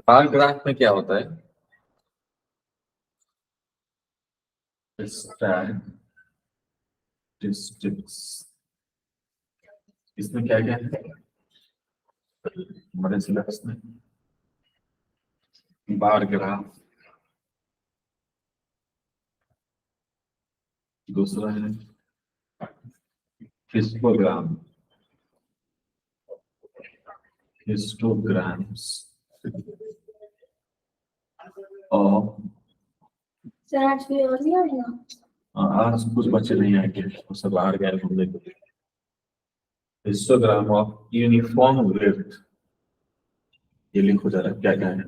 Bar graph में क्या होता है? स्टैटिस्टिक्स। इसमें क्या क्या है हमारे सिलेबस में? बार ग्राफ, दूसरा है हिस्टोग्राम, हिस्टोग्राम्स, और आज कुछ बच्चे नहीं आएंगे, वो सब बाहर गए घूमने के लिए। हिस्टोग्राम ऑफ यूनिफॉर्म विड्थ, ये लिखो जरा क्या क्या है।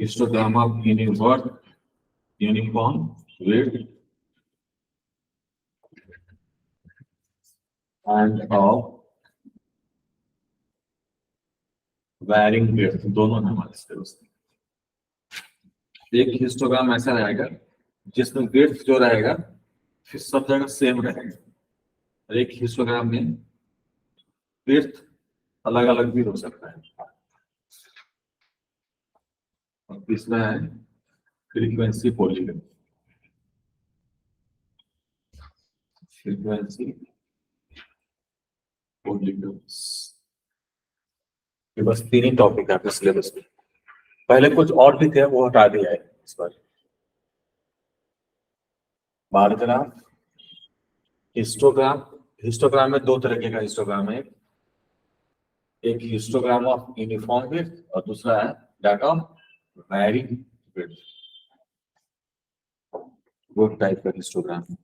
Histogram of uniform width end of varying width, दोनों है हमारे सिलेबस में। एक हिस्टोग्राम ऐसा रहेगा जिसमें विड्थ जो रहेगा फिर सब जगह सेम रहेगा, और एक हिस्टोग्राम में विड्थ अलग अलग भी हो सकता है। और तीसरा है फ्रीक्वेंसी पॉलीगन, फ्रीक्वेंसी पॉलीगन्स। ये बस तीन ही टॉपिक है आपके सिलेबस में। पहले कुछ और भी थे, वो हटा दिया है इस बार। Bar graph, histogram. हिस्टोग्राम में दो तरह का हिस्टोग्राम है, एक हिस्टोग्राम ऑफ यूनिफॉर्म विड्थ और दूसरा है डाटा ऑफ वैरिंग विड्थ। वो टाइप का हिस्टोग्राम है।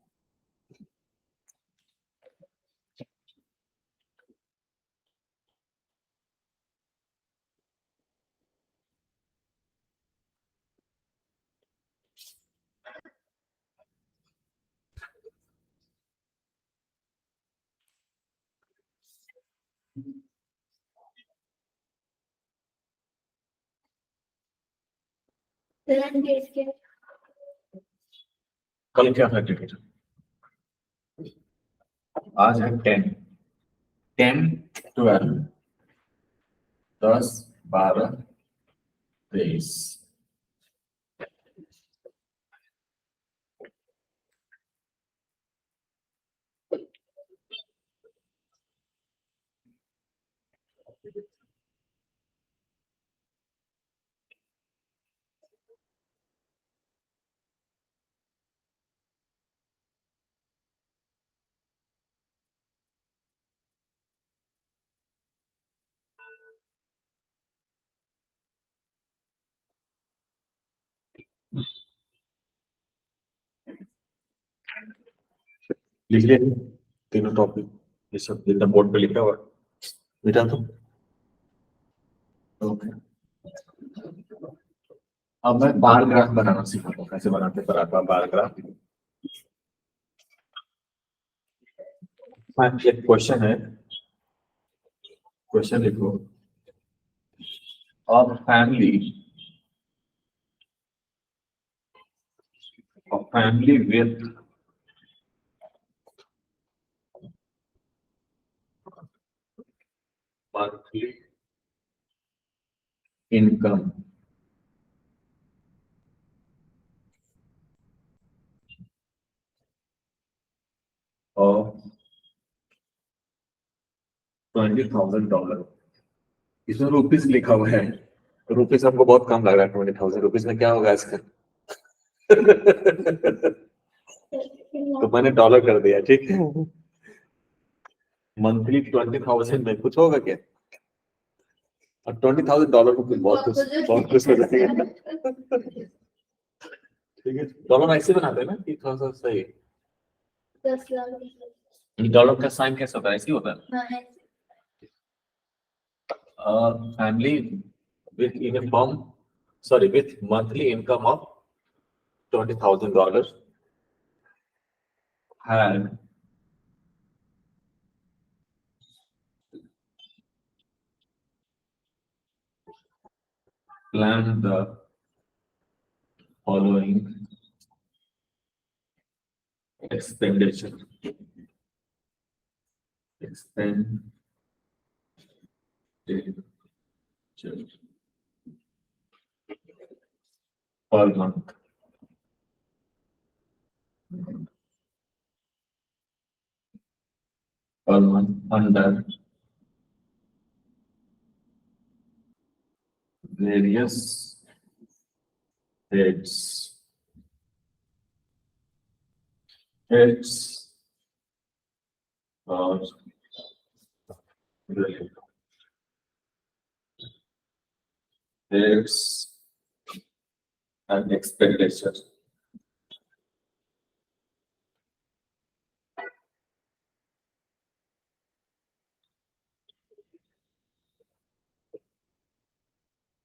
कल क्या था डेट? आज है 10, 12, 10, 12, 23। लिख लिए तीनों टॉपिक, ये सब जितना बोर्ड पे लिखा हुआ बेटा तो ओके। अब मैं बार ग्राफ बनाना सीखा हूँ, कैसे बनाते हैं बार ग्राफ। हाँ, एक क्वेश्चन है, क्वेश्चन लिखो। Of family with monthly income of $20,000। इसमें रुपीस लिखा हुआ है, रुपीस हमको बहुत कम लग रहा है। 20,000 रुपीस में क्या होगा इसका? तो मैंने डॉलर कर दिया, ठीक है। मंथली 20,000 में कुछ होगा क्या? और $20,000 को बहुत खुश हो जाएगा। ठीक है, डॉलर ऐसे बनाते हैं ना कि थोड़ा सा सही। डॉलर का साइन कैसा होता है? ऐसे ही होता है। Family with uniform, sorry, with monthly income of $20,000 had planned the following expenditure। expenditure per month. Per month under various heads. Heads or heads and expenditure.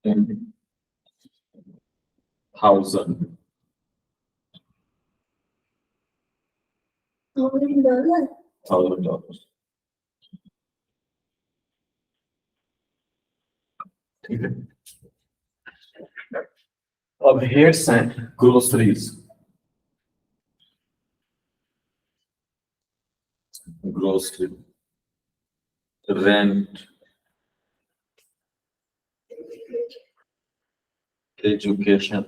In thousand. $1,000. ठीक है। अब हेड्स हैं groceries. Grocery, rent, education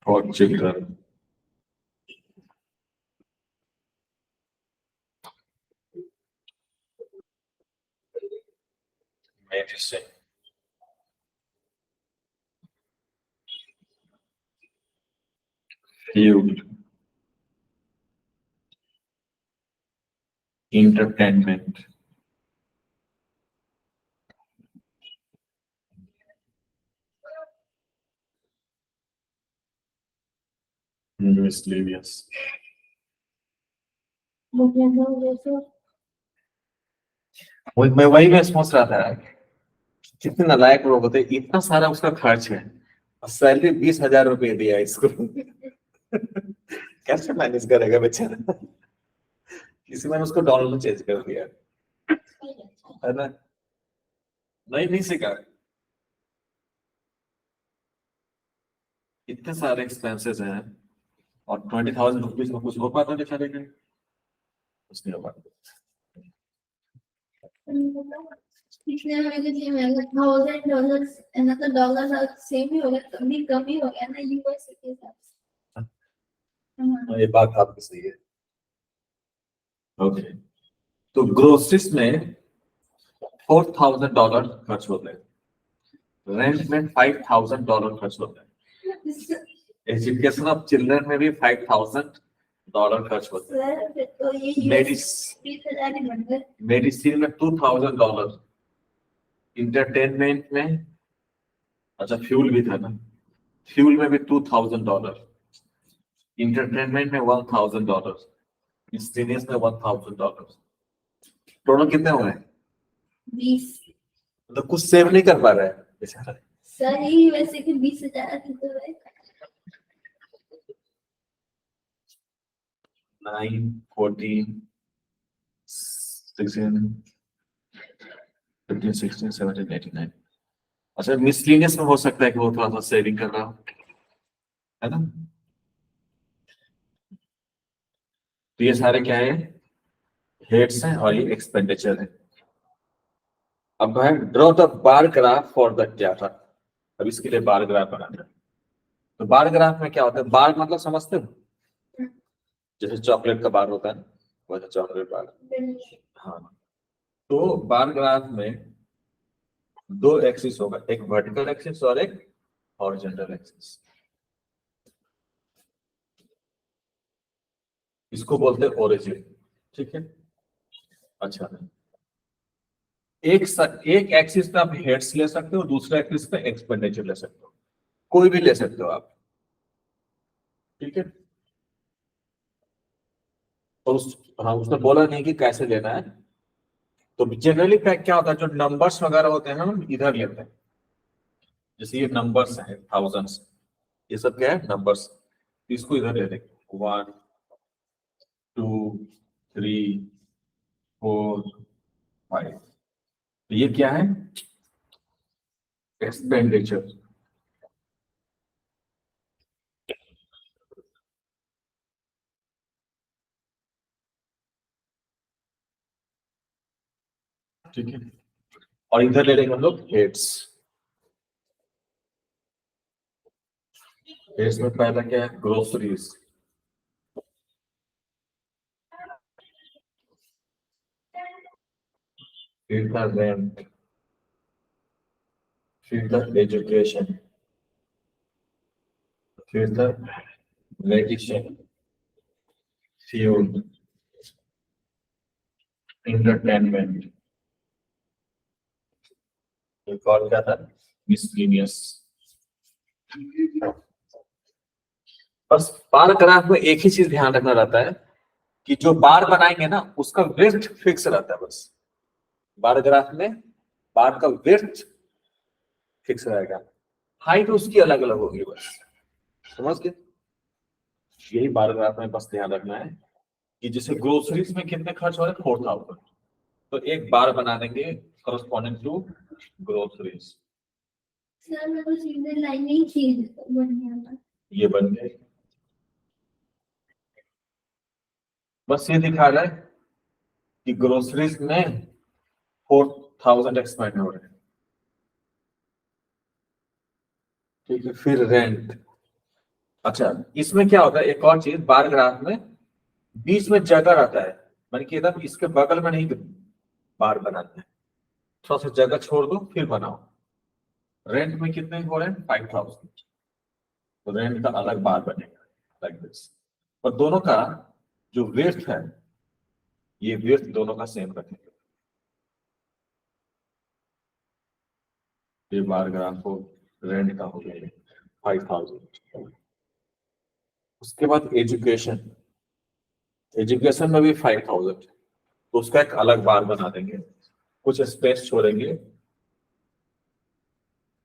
for children, medicine, fuel, entertainment, miscellaneous। मैं वही सोच रहा था कितने नालायक लोग होते, इतना सारा उसका खर्च है और सैलरी 20,000 रुपये दिया इसको। कैसे मैनेज करेगा बेचारा। किसी मैंने उसको डॉलर में चेंज कर दिया है ना। नहीं सीखा। इतने सारे एक्सपेंसेस हैं और 20,000 रुपीज में कुछ हो पाता बेचारे का? कुछ नहीं हो पाता। ये बात आपकी सही है। ओके, तो ग्रोसरीज में $4,000 खर्च होते हैं, रेंट में $5,000 खर्च होते हैं, एजुकेशन ऑफ चिल्ड्रन में भी $5,000 खर्च होते हैं, मेडिसिन में $2,000, इंटरटेनमेंट में, अच्छा फ्यूल भी था ना, फ्यूल में भी $2,000, इंटरटेनमेंट में $1,000, मिसलेनियस में $1,000। टोटल कितने हुए? 20। तो कुछ सेव नहीं कर पा रहा है बेचारा। सही, वैसे कि 20,000 तो है। 9, 14, 16, 15, 16, 17, 18, 19। अच्छा मिसलिनियस में हो सकता है कि वो थोड़ा सा सेविंग कर रहा हो, है ना। तो ये सारे क्या है? हेड्स हैं और ये एक्सपेंडिचर है। अब है draw the bar graph for the data. अब इसके लिए बार ग्राफ बनाना है। तो बार ग्राफ में क्या होता है? बार मतलब समझते हो? जैसे चॉकलेट का बार होता है ना, वैसे चॉकलेट बार। हाँ, तो बार ग्राफ में दो एक्सिस होगा, एक वर्टिकल एक्सिस और एक हॉरिजॉन्टल एक्सिस। इसको बोलते हैं ओरिजिन, ठीक है। अच्छा, एक एक्सिस पे आप हेड्स ले सकते हो, दूसरे एक्सिस पे एक्सपेंडिचर ले सकते हो, कोई भी ले सकते हो आप, ठीक है। तो हाँ, उसने बोला नहीं कि कैसे लेना है। तो जनरली क्या होता है, जो नंबर्स वगैरह होते हैं हम इधर लेते हैं। जैसे ये नंबर्स हैं, थाउजेंड्स, ये सब क्या है? नंबर्स। इसको इधर ले लेंगे, 1, 2, 3, 4, 5। तो ये क्या है? एक्सपेंडिचर। ठीक है, और इधर ले लेंगे हम लोग हेड्स। हेड्स में पहला क्या है, ग्रोसरीज, फिर था रेंट, फिर था एजुकेशन, फिर था मेडिसिन, फ्यूल, एंटरटेनमेंट, एक और क्या था, मिसलिनियस। बस बार ग्राफ में एक ही चीज ध्यान रखना रहता है कि जो बार बनाएंगे ना उसका विड्थ फिक्स रहता है। बस बार ग्राफ में बार का विड्थ फिक्स रहेगा, हाइट उसकी अलग अलग होगी, बस समझ गए। यही बार ग्राफ में बस ध्यान रखना है कि जैसे ग्रोसरीज में कितने खर्च हो रहे हैं, 4000, तो एक बार बना देंगे करस्पॉन्डिंग टू ग्रोसरीज। सर मैं तो सीधे लाइन ही खींच बढ़िया था। ये बन गए, बस ये दिखा रहा है कि ग्रोसरीज में 4000 एक्सपेंड हो रहे हैं। ठीक है, फिर रेंट। अच्छा, इसमें क्या होता है, एक और चीज, बार ग्राफ में बीच में जगह रहता है, मानी कि एकदम इसके बगल में नहीं बार बनाते हैं, थोड़ा सा जगह छोड़ दो फिर बनाओ। रेंट में कितने हो रहे हैं, 5000, तो रेंट का अलग बार बनेगा लाइक दिस। और दोनों का जो विड्थ है, ये विड्थ दोनों का सेम रखेंगे। ये बार ग्राफ को रेंट का हो गया 5000। उसके बाद एजुकेशन, एजुकेशन में भी 5000, तो उसका एक अलग बार बना देंगे, कुछ स्पेस छोड़ेंगे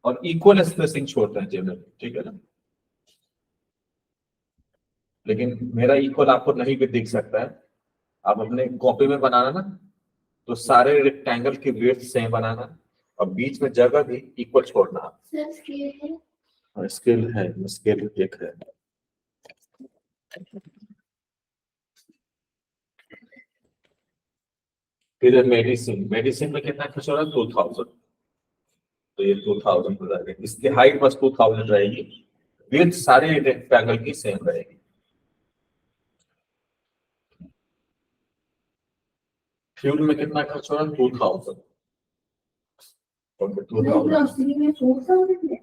और इक्वल स्पेसिंग छोड़ते हैं जनरल, ठीक है ना। लेकिन मेरा इक्वल आपको नहीं भी दिख सकता है, आप अपने कॉपी में बनाना ना, तो सारे रेक्टेंगल की विड्थ सेम बनाना और बीच में जगह भी इक्वल छोड़ना। सर स्केल है। और स्केल है, स्केल एक है। फिर मेडिसिन, मेडिसिन में कितना खर्च हो रहा है, 2000, तो ये 2000 हो जाएगा। इसकी हाइट बस 2000 रहेगी, विड्थ सारे रेक्टेंगल की सेम रहेगी। फ्यूल में कितना खर्च हो रहा है, 2000, और नहीं 2000 ग्रोसरी में 4000 है।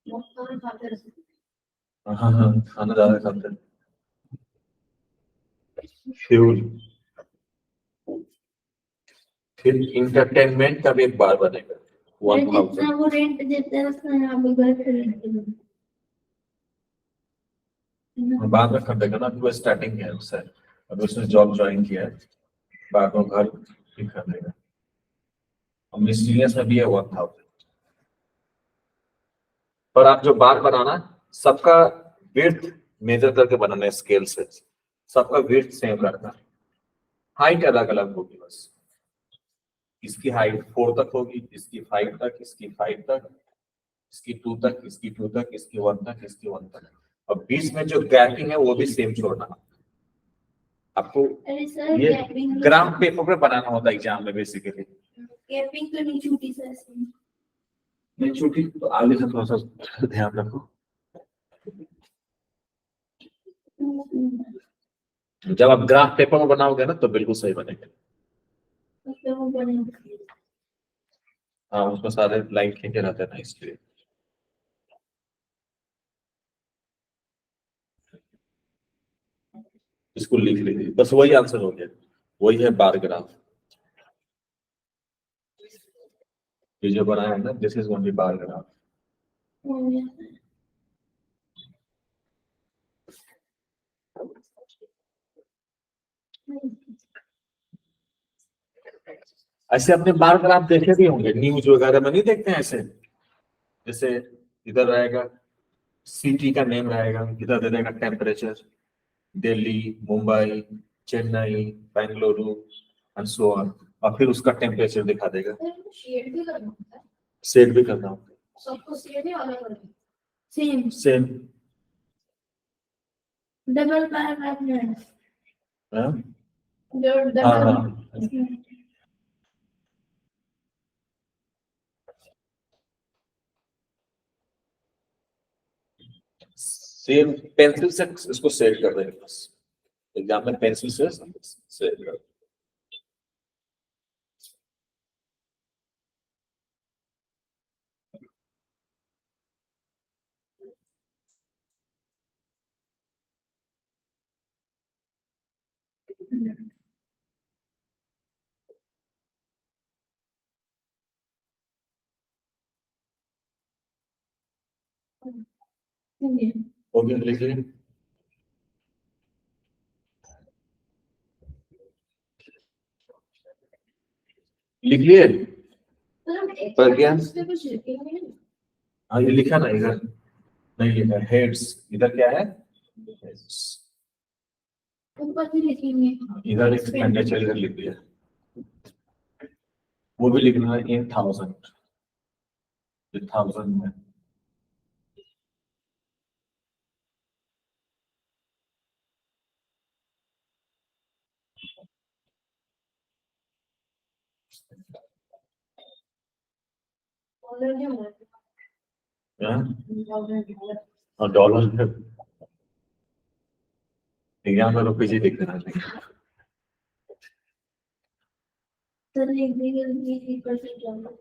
बहुत सारे खाते हैं। हाँ हाँ, खाना ज्यादा खाते हैं। फ्यूल, फिर इंटरटेनमेंट का भी एक बार बनेगा, मैं 1000। जितना वो रेंट देते हैं उसका यहाँ पे घर खरीदते हैं। बाद में कर देगा ना, अभी वो स्टार्टिंग है उससे, अभी उसने जॉब ज्वाइन किया है, बाद में घर ठीक कर देगा। और मिसलिनियस में भी है 1000। पर आप जो बार बनाना, सबका विड्थ मेजर करके बनाना है स्केल से, सबका विड्थ सेम रखना, हाइट अलग अलग होगी बस। इसकी हाइट 4 तक होगी, इसकी 5 तक, इसकी 5 तक, इसकी 2 तक, इसकी 2 तक, इसकी 1 तक, इसकी 1 तक। और बीच में जो गैपिंग है वो भी सेम छोड़ना। आपको अरे सर ये गैपिंग ग्राम पेपर पे बनाना होता है एग्जाम में बेसिकली। गैपिंग तो नहीं छूटी सर इसमें। नहीं छूटी तो आगे से थोड़ा सा ध्यान रखो, जब आप ग्राफ पेपर में बनाओगे ना तो बिल्कुल सही बनेगा। उसमें वो बनेगा। हाँ, उसमें सारे लाइन खींचे रहते हैं ना, इसलिए। इसको लिख लीजिए, बस वही आंसर हो गया, वही है बार ग्राफ। ये जो बनाया है ना, this is only bar graph. ऐसे अपने बार ग्राफ देखे भी होंगे, न्यूज वगैरह में नहीं देखते हैं ऐसे, जैसे इधर रहेगा सिटी का नेम रहेगा, इधर दे देगा temperature, Delhi, Mumbai, Chennai, Bengaluru and so on, और फिर उसका टेम्परेचर दिखा देगा। शेड भी करना होता है। सेट भी करना होगा, सबको शेड ही अलग अलग सेम सेम। डबल पैराग्राफ में। हाँ? जो हाँ हाँ, सेम पेंसिल से इसको सेव कर देंगे बस। एग्जाम में पेंसिल से सेव कर। ओके लिखिए, लिख लिए पर क्या? हाँ ये लिखा ना इधर, नहीं लिखा हेड्स, इधर क्या है heads। ऊपर भी लिखेंगे। इधर एक्सपेंडिचर इधर लिख दिया, वो भी लिखना है इन 1000, 1000 में। हाँ? और डॉलर है, एग्जाम में रुपये जी लिख देना चाहिए। तो लिख देंगे 20%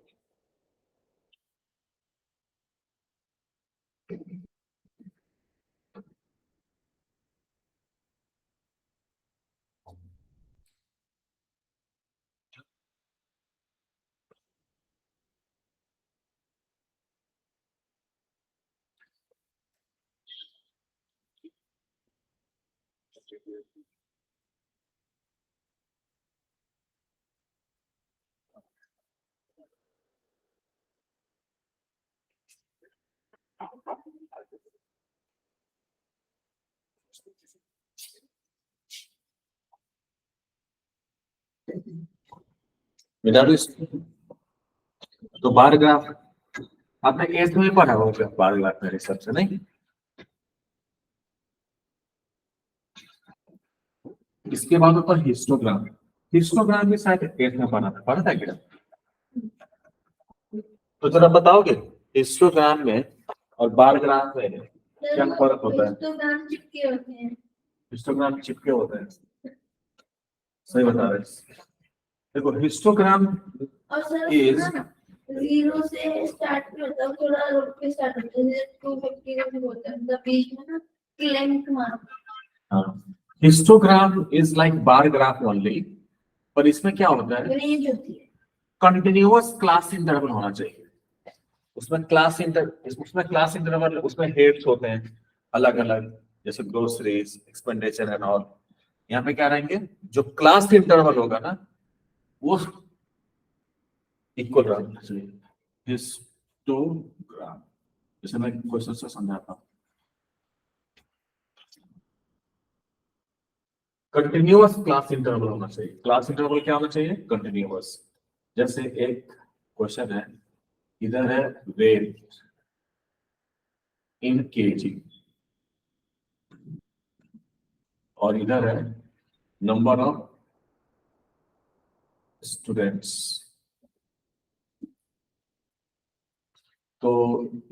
मिला दो इसको। तो बार ग्राफ आपने एथ में पढ़ा होगा, बार ग्राफ मेरे हिसाब से, नहीं? इसके बाद ऊपर हिस्टोग्राम, हिस्टोग्राम भी शायद एथ में पढ़ा था क्या? तो जरा बताओगे हिस्टोग्राम में और बार ग्राफ में क्या फर्क होता है? हिस्टोग्राम चिपके होते हैं। हिस्टोग्राम चिपके होते हैं, सही बता रहे हैं। देखो हिस्टोग्राम और सर इज, जीरो से स्टार्ट होता है, थोड़ा रोड पे स्टार्ट होता है, जैसे 250 का भी होता है, मतलब बीच में ना क्लेंट मार्क histogram is like bar graph only, पर इसमें क्या होता है, रेंज होती है। कंटिन्यूअस क्लास इंटरवल होना चाहिए। उसमें क्लास इंटरवल, उसमें हेड्स होते हैं अलग अलग, जैसे ग्रोसरीज, एक्सपेंडिचर एंड ऑल। यहाँ पे क्या रहेंगे, जो क्लास इंटरवल होगा ना वो इक्वल रहना चाहिए। हिस्टोग्राम, जैसे मैं क्वेश्चन से समझाता हूँ, कंटिन्यूअस क्लास इंटरवल होना चाहिए। क्लास इंटरवल क्या होना चाहिए, कंटिन्यूअस। जैसे एक क्वेश्चन है, इधर है वेट इन केजी और इधर है नंबर ऑफ स्टूडेंट्स। तो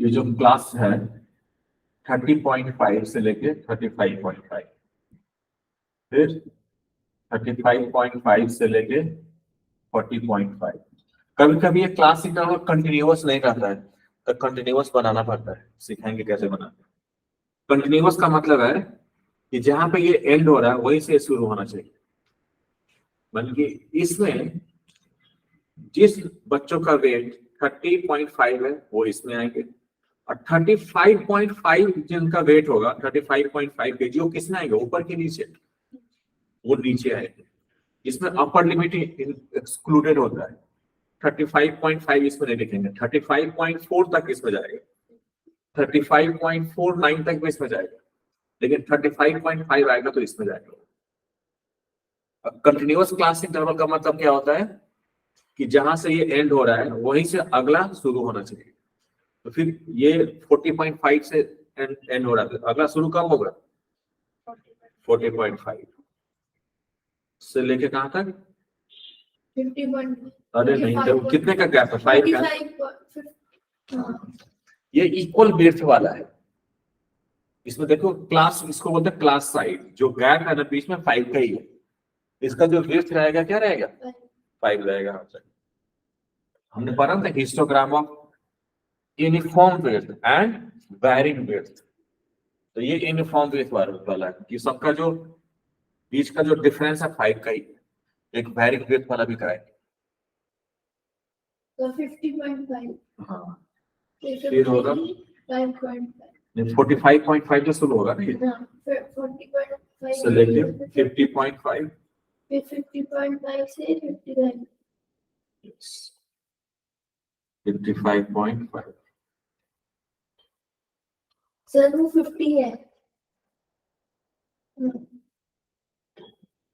ये जो क्लास है 30.5 से लेके 35.5, फिर 35.5 से लेके 40.5। कभी कभी ये क्लास इंटरवल कंटिन्यूअस नहीं रहता है, तो कंटिन्यूअस बनाना पड़ता है, सिखाएंगे कैसे बनाते हैं। कंटिन्यूअस का मतलब है कि जहां पे ये एंड हो रहा है वहीं से शुरू होना चाहिए। बल्कि इसमें जिस बच्चों का वेट 30.5 है वो इसमें आएंगे, और 35.5 जिनका वेट होगा 35.5 के जी, वो किसमें आएंगे, ऊपर के नीचे, वो नीचे आएंगे। इसमें अपर लिमिट एक्सक्लूडेड होता है। 35.5 इसमें नहीं लिखेंगे, 35.4 तक इसमें जाएगा, 35.49 तक भी इसमें जाएगा, लेकिन 35.5 आएगा तो इसमें जाएगा। कंटिन्यूअस क्लास इंटरवल का मतलब क्या होता है कि जहां से ये एंड हो रहा है वहीं से अगला शुरू होना चाहिए। तो फिर ये 40.5 से एंड हो रहा है, तो अगला शुरू कब होगा, 40.5। से लेके कहाँ तक? 50. अरे नहीं, देखो कितने का गैप है? 5 का। 55. ये इक्वल विड्थ वाला है। इसमें देखो क्लास, इसको बोलते हैं क्लास साइड। जो गैप है ना बीच में 5 का ही है। इसका जो विड्थ रहेगा क्या रहेगा? 5 रहेगा। हमने पढ़ा था histogram of uniform width and varying width. तो ये यूनिफॉर्म विड्थ वाला है कि सबका जो बीच का जो डिफरेंस है 5 का ही है। एक वैरिंग विड्थ वाला भी कराएंगे। तो 50.5. हाँ, फिर होगा 5.5. 45.5 जो शुरू होगा ना ये, हाँ, फिर 40.5 से लेके 50.5। फिर 50.5 से 55. 55.5। सर वो 50 है.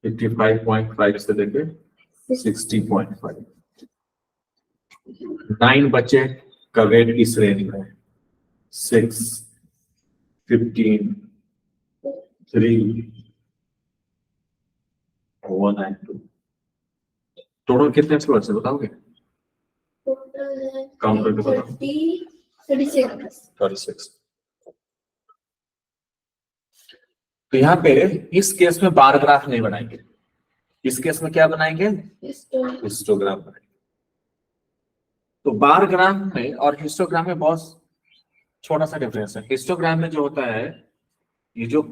55.5 से लेके 60.5। 9 बच्चे का वेट इस रेंज में है। 6, 15, 3, 1 and 2। टोटल कितने स्टूडेंट्स है बताओगे? टोटल है काउंट करके बताओ। 36. 36। तो यहाँ पे इस केस में बार ग्राफ नहीं बनाएंगे। इस केस में क्या बनाएंगे? हिस्टोग्राम बनाएंगे। तो बार ग्राफ में और हिस्टोग्राम में बहुत छोटा सा डिफरेंस है। हिस्टोग्राम में जो होता है, ये जो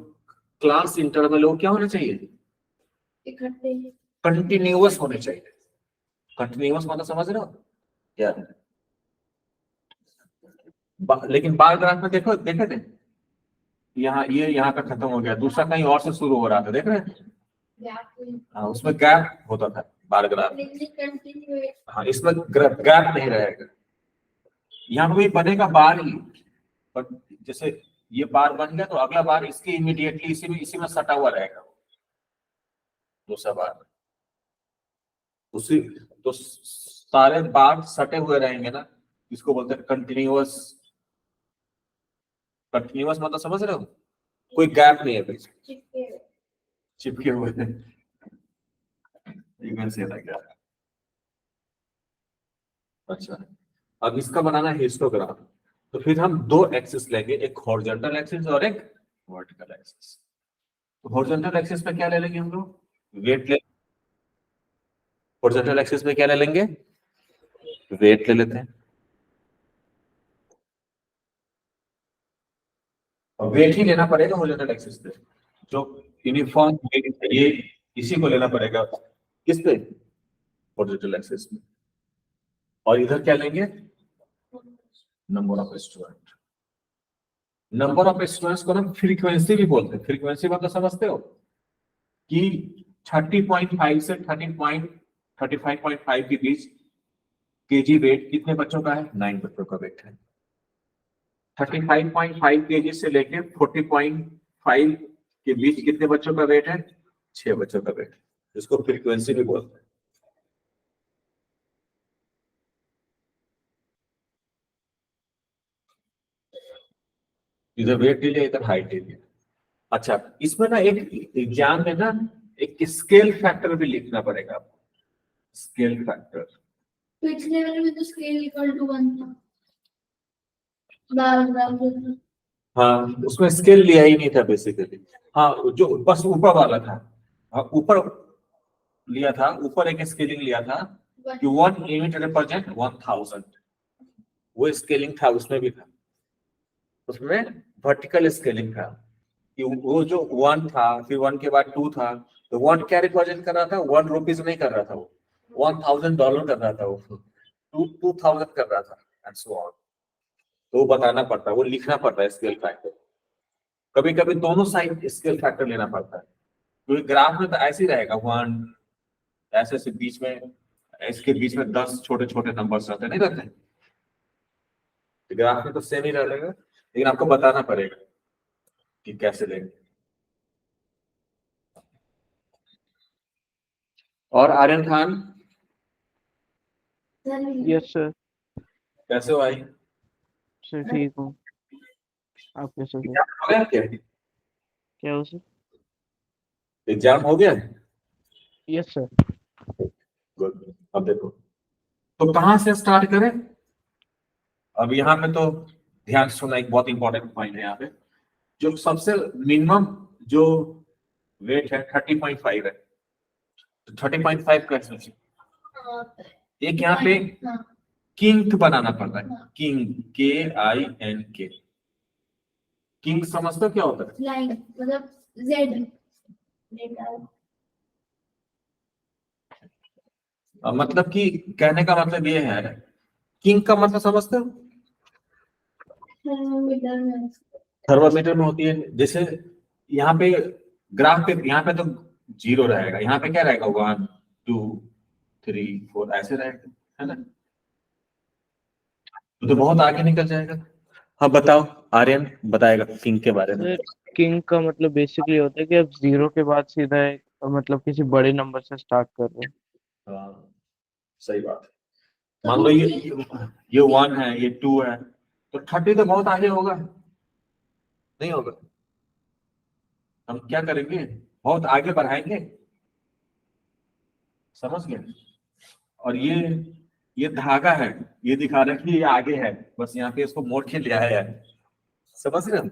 क्लास इंटरवल है वो क्या होना चाहिए? इकट्ठे. कंटिन्यूअस होने चाहिए। कंटिन्यूअस मतलब समझ रहे हो क्या? लेकिन बार ग्राफ में देखो, देखे थे यहाँ, ये यहाँ का खत्म हो गया, दूसरा कहीं और से शुरू हो रहा था, देख रहे हैं? हाँ, उसमें गैप होता था बार ग्राफ में। हाँ, इसमें गैप नहीं रहेगा। यहाँ पे भी बनेगा बार ही, बट जैसे ये बार बन गया तो अगला बार इसके इमीडिएटली इसी में सटा हुआ रहेगा दूसरा बार। उसी तो सारे बार सटे हुए रहेंगे ना, इसको बोलते हैं कंटिन्यूअस। कंटिन्यूअस मतलब समझ रहे हो? कोई गैप नहीं है बीच में, चिपके हुए हैं। इवन से था क्या? अच्छा, अब इसका बनाना है हिस्टोग्राम। तो फिर हम दो एक्सिस लेंगे, एक हॉरिजॉन्टल एक्सिस और एक वर्टिकल एक्सिस। तो हॉरिजॉन्टल एक्सिस पे क्या ले लेंगे हम लोग? वेट ले। हॉरिजॉन्टल एक्सिस पे क्या ले लेंगे? वेट ले लेते हैं। और वेट ही लेना पड़ेगा हॉरिजॉन्टल एक्सिस पे। जो यूनिफॉर्म वेट है ये, इसी को लेना पड़ेगा। किस पे? हॉरिजॉन्टल एक्सिस में। और इधर क्या लेंगे? Number of student. Number of students को ना फ्रीक्वेंसी भी बोलते हैं। फ्रीक्वेंसी मतलब समझते हो कि 30.5 से 35.5 के बीच केजी वेट कितने बच्चों का है? 9 बच्चों का वेट है। 35.5 केजी से लेके 40.5 के बीच कितने बच्चों का वेट है? 6 बच्चों का वेट। इसको फ्रीक्वेंसी भी बोलते हैं। इधर वेट ले लिया, इधर हाइट ले लिया। अच्छा, इसमें ना एक एग्जाम में ना एक स्केल फैक्टर भी लिखना पड़ेगा आपको। Scale factor. पिछले वाले में तो स्केल इक्वल टू 1 था. बराबर. हाँ, उसमें स्केल लिया ही नहीं था बेसिकली। हाँ, जो बस ऊपर वाला था। हाँ, ऊपर लिया था, ऊपर एक स्केलिंग लिया था कि 1 यूनिट रिप्रेजेंट 1000। वो स्केलिंग था, उसमें भी था। उसमें वर्टिकल स्केलिंग था कि वो जो 1 था, फिर 1 के बाद 2 था, तो 1 क्या रिप्रेजेंट कर रहा था? 1 रुपीज नहीं कर रहा था, वो $1000 कर रहा था, वो 2000 कर रहा था, एंड सो ऑन। तो वो बताना पड़ता है, वो लिखना पड़ता है स्केल फैक्टर। कभी कभी दोनों साइड स्केल फैक्टर लेना पड़ता है, क्योंकि ग्राफ में तो ऐसे ही रहेगा 1, ऐसे से बीच में, इसके बीच में 10 छोटे छोटे नंबर्स रहते नहीं रहते? ग्राफ में तो सेम ही रहेगा, लेकिन आपको बताना पड़ेगा कि कैसे लेंगे। और आर्यन खान, यस सर। कैसे हो भाई? सर ठीक हूँ, आप कैसे हो? एग्जाम हो गया क्या? क्या हो सर? एग्जाम हो गया? Yes sir. गुड। अब देखो, तो कहां से स्टार्ट करें? अब यहाँ पे तो ध्यान से सुनना, एक बहुत इंपॉर्टेंट पॉइंट है यहाँ पे। जो सबसे मिनिमम जो वेट है 30.5 है, तो 30.5 कैसे? हाँ, एक यहाँ पे हाँ, किंक बनाना पड़ता है, हाँ। King, KINK। किंग समझते हो क्या होता है? लाइन मतलब जेड, मतलब कि कहने का मतलब ये है, किंग का मतलब समझते हो? थर्मोमीटर में। थर्मामीटर में होती है। जैसे यहाँ पे ग्राफ पे, यहाँ पे तो 0 रहेगा, यहाँ पे क्या रहेगा? 1 2 3 4 ऐसे रहेगा, है ना? तो बहुत आगे निकल जाएगा। हाँ बताओ, आर्यन बताएगा किंग के बारे में। सर किंग का मतलब बेसिकली होता है कि आप 0 के बाद सीधा मतलब किसी बड़े नंबर से स्टार्ट कर रहे हैं। हाँ, सही बात है। मान लो ये 1 है, ये 2 है, तो 30 तो बहुत आगे होगा, नहीं होगा? हम क्या करेंगे? बहुत आगे बढ़ाएंगे, समझ गए? और ये धागा है, ये दिखा रहा है कि ये आगे है, बस यहाँ पे इसको मोड़ के ले आया है। समझ रहे हो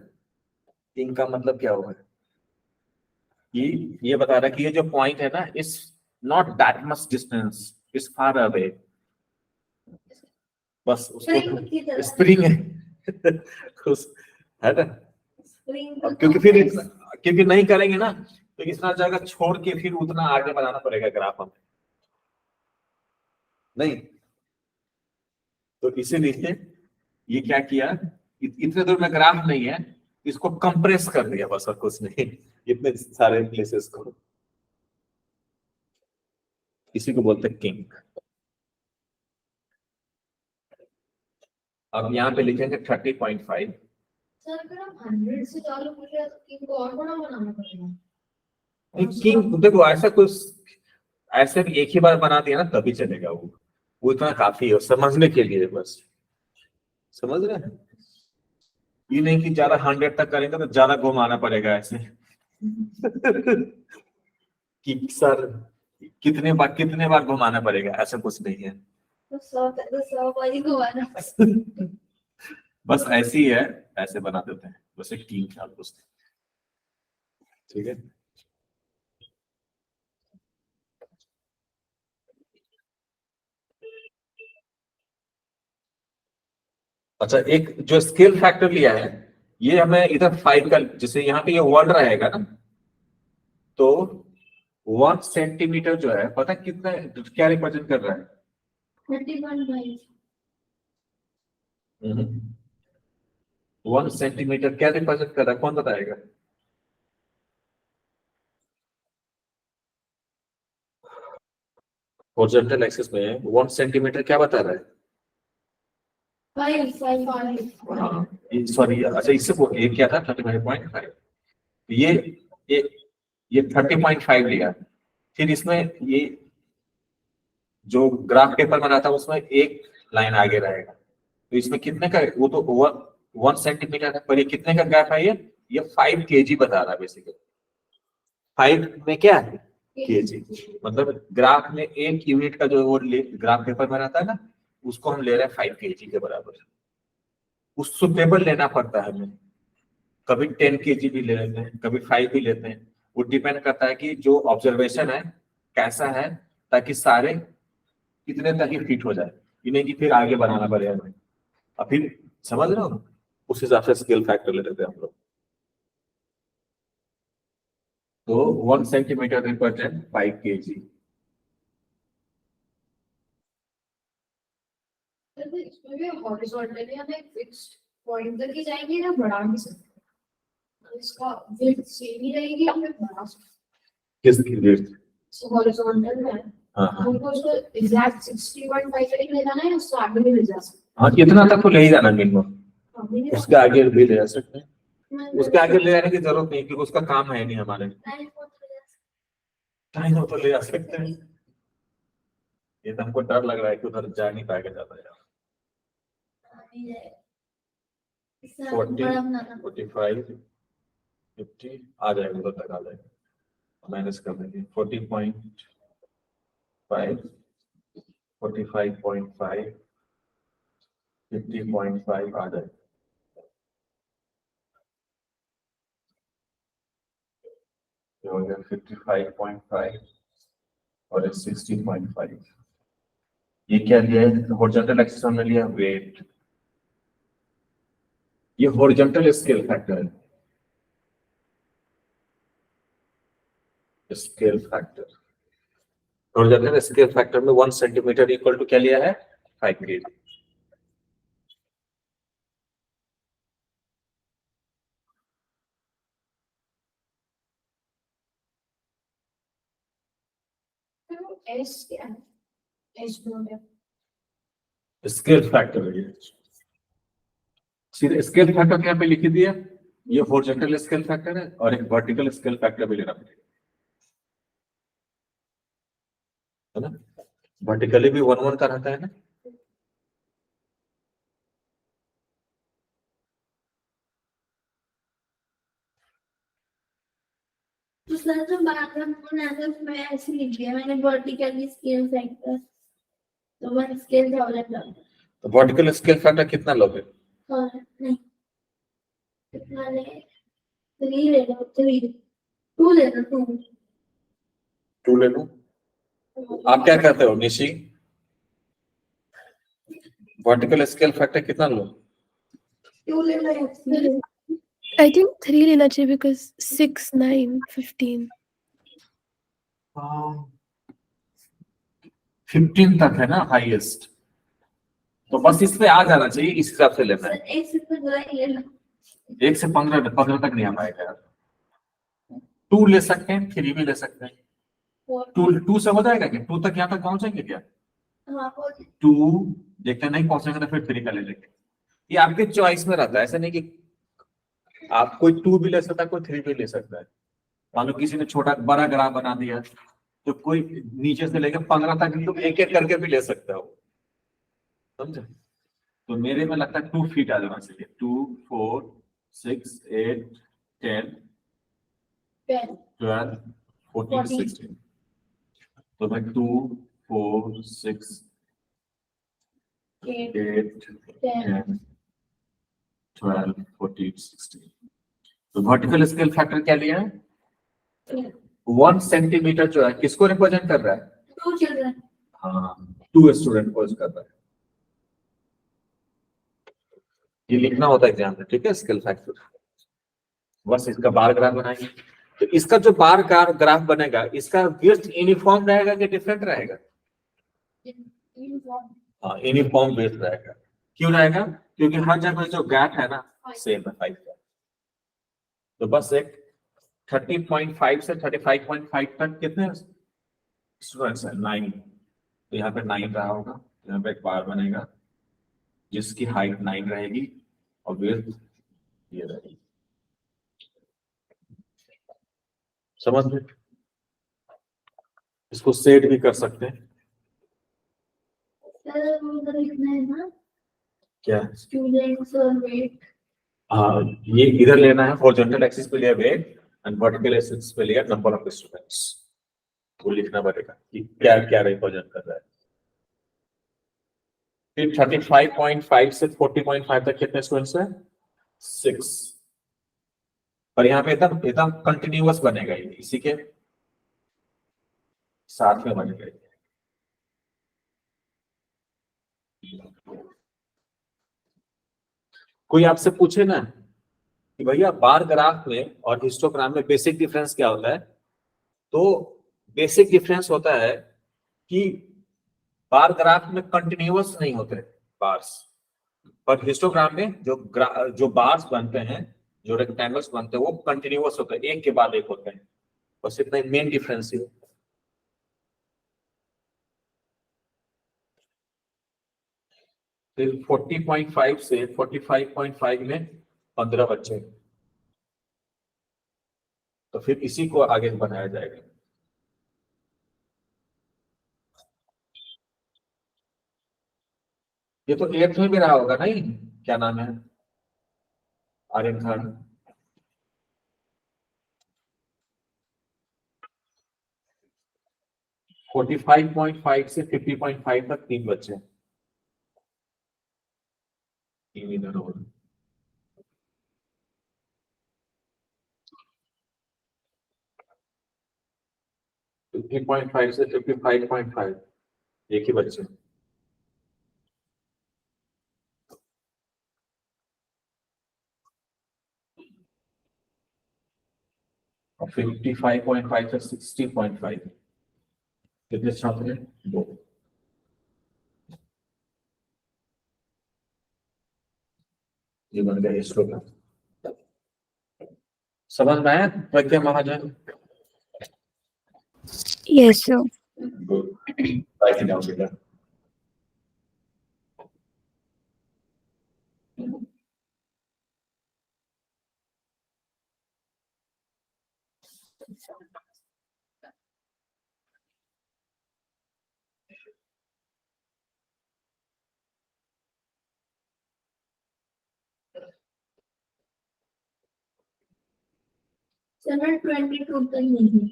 किंग का मतलब क्या होगा? ये बता रहा है कि ये जो पॉइंट है ना, इस not that much distance, is far away, बस स्प्रिंग की उसको तरह। स्प्रिंग है उस, है ना? स्प्रिंग अब क्योंकि नहीं करेंगे ना, तो इतना जगह छोड़ के फिर उतना आगे बढ़ाना पड़ेगा ग्राफ हमें, नहीं? तो इसीलिए ये क्या किया, इतने दूर में ग्राफ नहीं है, इसको कंप्रेस कर दिया बस, और कुछ नहीं। इतने सारे प्लेसेस को, इसी को बोलते हैं किंग। अब यहाँ पे लिखेंगे 30.5। सर अगर हम 100 से चालू कर रहे हैं तो किंग को और बड़ा बनाना पड़ेगा। किंग देखो, ऐसा कुछ, ऐसे भी एक ही बार बना दिया ना तभी चलेगा, वो इतना काफी है समझने के लिए, बस। समझ रहे हैं? ये नहीं कि ज्यादा 100 तक करेंगे तो ज्यादा घुमाना पड़ेगा ऐसे कि सर कितने बार घुमाना पड़ेगा, ऐसा कुछ नहीं है। तो 100 बार ही घुमाना। बस ऐसी ही है, ऐसे बना देते हैं, बस एक टीम ख्याल दोस्त। ठीक है। अच्छा, एक जो स्केल फैक्टर लिया है, ये हमें इधर 5 का, जैसे यहाँ पे ये वर्ड रहेगा ना, तो 1 सेंटीमीटर जो है, पता है कितना, क्या रिप्रेजेंट कर रहा है? 30.5। 1 सेंटीमीटर क्या रिप्रेजेंट कर रहा है, कौन बताएगा? हॉरिजॉन्टल एक्सिस में 1 सेंटीमीटर क्या बता रहा है? 5 हाँ, सॉरी, अच्छा इससे ये क्या था? 35.5। ये ये ये 30.5 लिया। फिर इसमें ये जो ग्राफ पेपर में रहता है उसमें एक लाइन आगे रहेगा, तो इसमें कितने का, वो तो 1 सेंटीमीटर है, पर ये कितने का गैप है? ये 5 kg बता रहा है बेसिकली। 5 में क्या है? kg। मतलब ग्राफ में एक यूनिट का जो वो ग्राफ पेपर में रहता है ना, उसको हम ले रहे हैं 5 kg के बराबर। उस सुटेबल लेना पड़ता है हमें, कभी 10 kg भी ले लेते हैं, कभी 5 भी लेते हैं। वो डिपेंड करता है कि जो ऑब्जर्वेशन है कैसा है, ताकि सारे कितने तक ही फिट हो जाए, ये नहीं कि फिर आगे बनाना पड़े हमें। अब फिर समझ रहे हो, उस हिसाब से स्केल फैक्टर ले लेते हैं हम लोग। तो 1 सेंटीमीटर रिप्रेजेंट 5 kg। तो इसमें भी हॉरिजॉन्टली हमें फिक्स्ड पॉइंट तक ही जाएंगे ना, बढ़ा नहीं सकते। तो इसका विड्थ सेम ही रहेगी, हमें बढ़ा सकते किसकी विड्थ? हैं। हॉरिजॉन्टल में हाँ हाँ हमको उसको एग्जैक्ट 60.5 तक ले जाना है, उससे आगे भी ले जा सकते हाँ, कितना तक तो ले ही जाना मिनिमम, हैं। उसके आगे भी ले जा सकते हैं। उसके आगे ले जाने की जरूरत नहीं, क्योंकि उसका काम है नहीं हमारे। टाइम हो तो ले जा सकते हैं। ये तो हमको डर लग रहा है कि उधर जा नहीं पाएगा ज्यादा यार। 40 45 50 आ जाएगा, उधर तक आ जाएगा, मैनेज कर देंगे। 40.5 5, 45.5, 50.5 आ जाए। ये हो गया 55.5 और 60.5। ये क्या लिया है? हॉरिजॉन्टल एक्सिस हमने लिया वेट। ये हॉरिजॉन्टल स्केल फैक्टर है, scale factor. Horizontal scale factor में 1 सेंटीमीटर इक्वल टू क्या लिया है? 5 kg। तो एस क्या है? एस बोल रहे स्केल फैक्टर है ये। सीधे स्केल फैक्टर यहाँ पे लिख दिया। ये हॉरिजॉन्टल स्केल फैक्टर है और एक वर्टिकल स्केल फैक्टर भी लेना पड़ेगा, है ना? वर्टिकली भी 1 1 का रहता है ना। तो सर जो बात है मैं ऐसे लिख दिया मैंने वर्टिकली स्केल फैक्टर, तो मैं स्केल डेवलप कर। तो वर्टिकल स्केल फैक्टर कितना लोगे? और नहीं कितना ले, 3 ले लो, 3 2 ले लो, 2 2 ले लो। आप क्या कहते हो निशी? वर्टिकल स्केल फैक्टर कितना लो? 2 ले लो या 3 ले लो। I think 3 लेना चाहिए because 6, 9, 15. 15 तक है ना हाईएस्ट, तो बस इस पे आ जाना चाहिए, इस हिसाब से लेना है। एक से 15 ले लो। 1 से 15 तक नहीं आ पाएगा यार। 2 ले सकते हैं, 3 भी ले सकते हैं। 2 से हो जाएगा क्या? 2 तक यहाँ तक पहुंचेंगे क्या? हाँ 2 देखते नहीं पहुंचेंगे तो फिर 3 का ले लेंगे। ये आपके चॉइस में रहता है, ऐसा नहीं कि आप कोई 2 भी ले सकता है, कोई 3 भी ले सकता है। मान लो किसी ने छोटा बड़ा ग्राफ बना दिया तो कोई नीचे से लेकर 15 तक तो एक एक करके भी ले सकता हो, समझे? तो मेरे में लगता है 2 फीट आ जाना चाहिए। 2, 4, 6, 8, 10, 12, 14, 16। तो मैं 2, 4, 6, 8, 10, 12, 14, 16। तो वर्टिकल स्केल फैक्टर क्या लिया है? 1 सेंटीमीटर जो है किसको रिप्रेजेंट कर रहा है? 2 चिल्ड्रन। हाँ, 2 स्टूडेंट को कर रहा है। ये लिखना होता है एग्जाम में, ठीक है? Scale factor. बस इसका बार ग्राफ बनाएंगे। तो इसका जो बार ग्राफ बनेगा, इसका विड्थ यूनिफॉर्म रहेगा कि डिफरेंट रहेगा? हाँ, यूनिफॉर्म विड्थ रहेगा। क्यों रहेगा? क्योंकि हर जगह जो गैप है ना सेम है 5 का। तो बस एक 30.5 से 35.5 तक कितने स्टूडेंट्स हैं? 9। तो यहाँ पे 9 रहा होगा, यहाँ पे एक बार बनेगा जिसकी हाइट 9 रहेगी और विड्थ ये रहेगी। समझ में? इसको सेट भी कर सकते हैं। सर उधर लिखना है ना क्या? स्टूडेंट्स और वेट। हाँ, ये इधर लेना है, हॉरिजॉन्टल एक्सिस पे लिया वेट एंड वर्टिकल एक्सिस पे लिया नंबर ऑफ स्टूडेंट्स। वो लिखना पड़ेगा कि क्या क्या रिप्रेजेंट कर रहा है। फिर 35.5 से 40.5 तक कितने स्टूडेंट्स हैं? 6। और यहाँ पे एकदम एकदम कंटिन्यूअस बनेगा, ये इसी के साथ में बनेगा। कोई आपसे पूछे ना कि भैया बार ग्राफ में और हिस्टोग्राम में बेसिक डिफरेंस क्या होता है, तो बेसिक डिफरेंस होता है कि बार ग्राफ में कंटिन्यूअस नहीं होते बार्स, पर हिस्टोग्राम में जो बार्स बनते हैं, जो रेक्टेंगल्स बनते हैं, वो कंटिन्यूअस होते हैं, एक के बाद एक होते हैं। बस इतना ही मेन डिफरेंस है। फिर 40.5 से 45.5 में 15 बच्चे, तो फिर इसी को आगे बनाया जाएगा। ये तो 8th में भी रहा होगा नहीं? क्या नाम है? आर्यन खान। 45.5 से 50.5 तक 3 बच्चे, 3 इधर और 50.5 से 55.5 एक ही बच्चे, और 55.5 से 60.5 कितने छात्र हैं? 2। ये बन गया हिस्टोग्राम। समझ में आया प्रज्ञा महाजन? Yes, sir. Good. Write it down, बेटा। चैनल 22 तक नहीं है।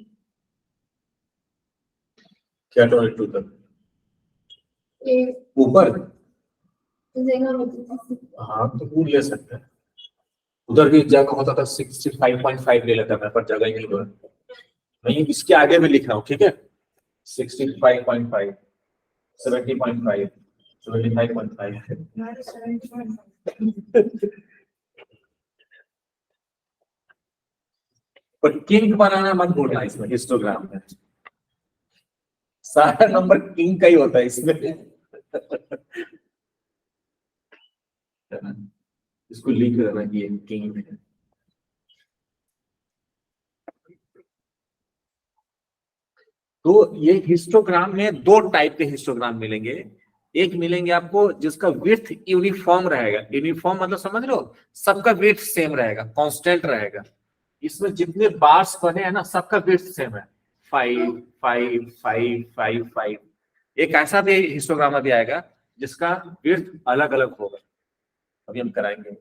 क्या 22 तक ये ऊपर? जगह होती थी। हाँ तो वो ले सकते हैं, उधर भी जगह होता था 65.5 ले लेता मैं, पर जगह ही नहीं हुआ। नहीं, इसके आगे भी लिख रहा हूँ, ठीक है? 65.5, 70.5, 75.5। हमारे 7.5 पर किंग बनाना मत भूलना इसमें, हिस्टोग्राम में सारा नंबर किंग का ही होता है इसमें। इसको लिख देना कि ये किंग है। तो ये हिस्टोग्राम में 2 टाइप के हिस्टोग्राम मिलेंगे। एक मिलेंगे आपको जिसका विड्थ यूनिफॉर्म रहेगा, यूनिफॉर्म मतलब समझ लो, सबका विड्थ सेम रहेगा, कांस्टेंट रहेगा। इसमें जितने बार्स बने हैं ना, सबका विड्थ सेम है, 5 5 5 5 5। एक ऐसा भी हिस्टोग्राम अभी आएगा जिसका विड्थ अलग अलग होगा, अभी हम कराएंगे।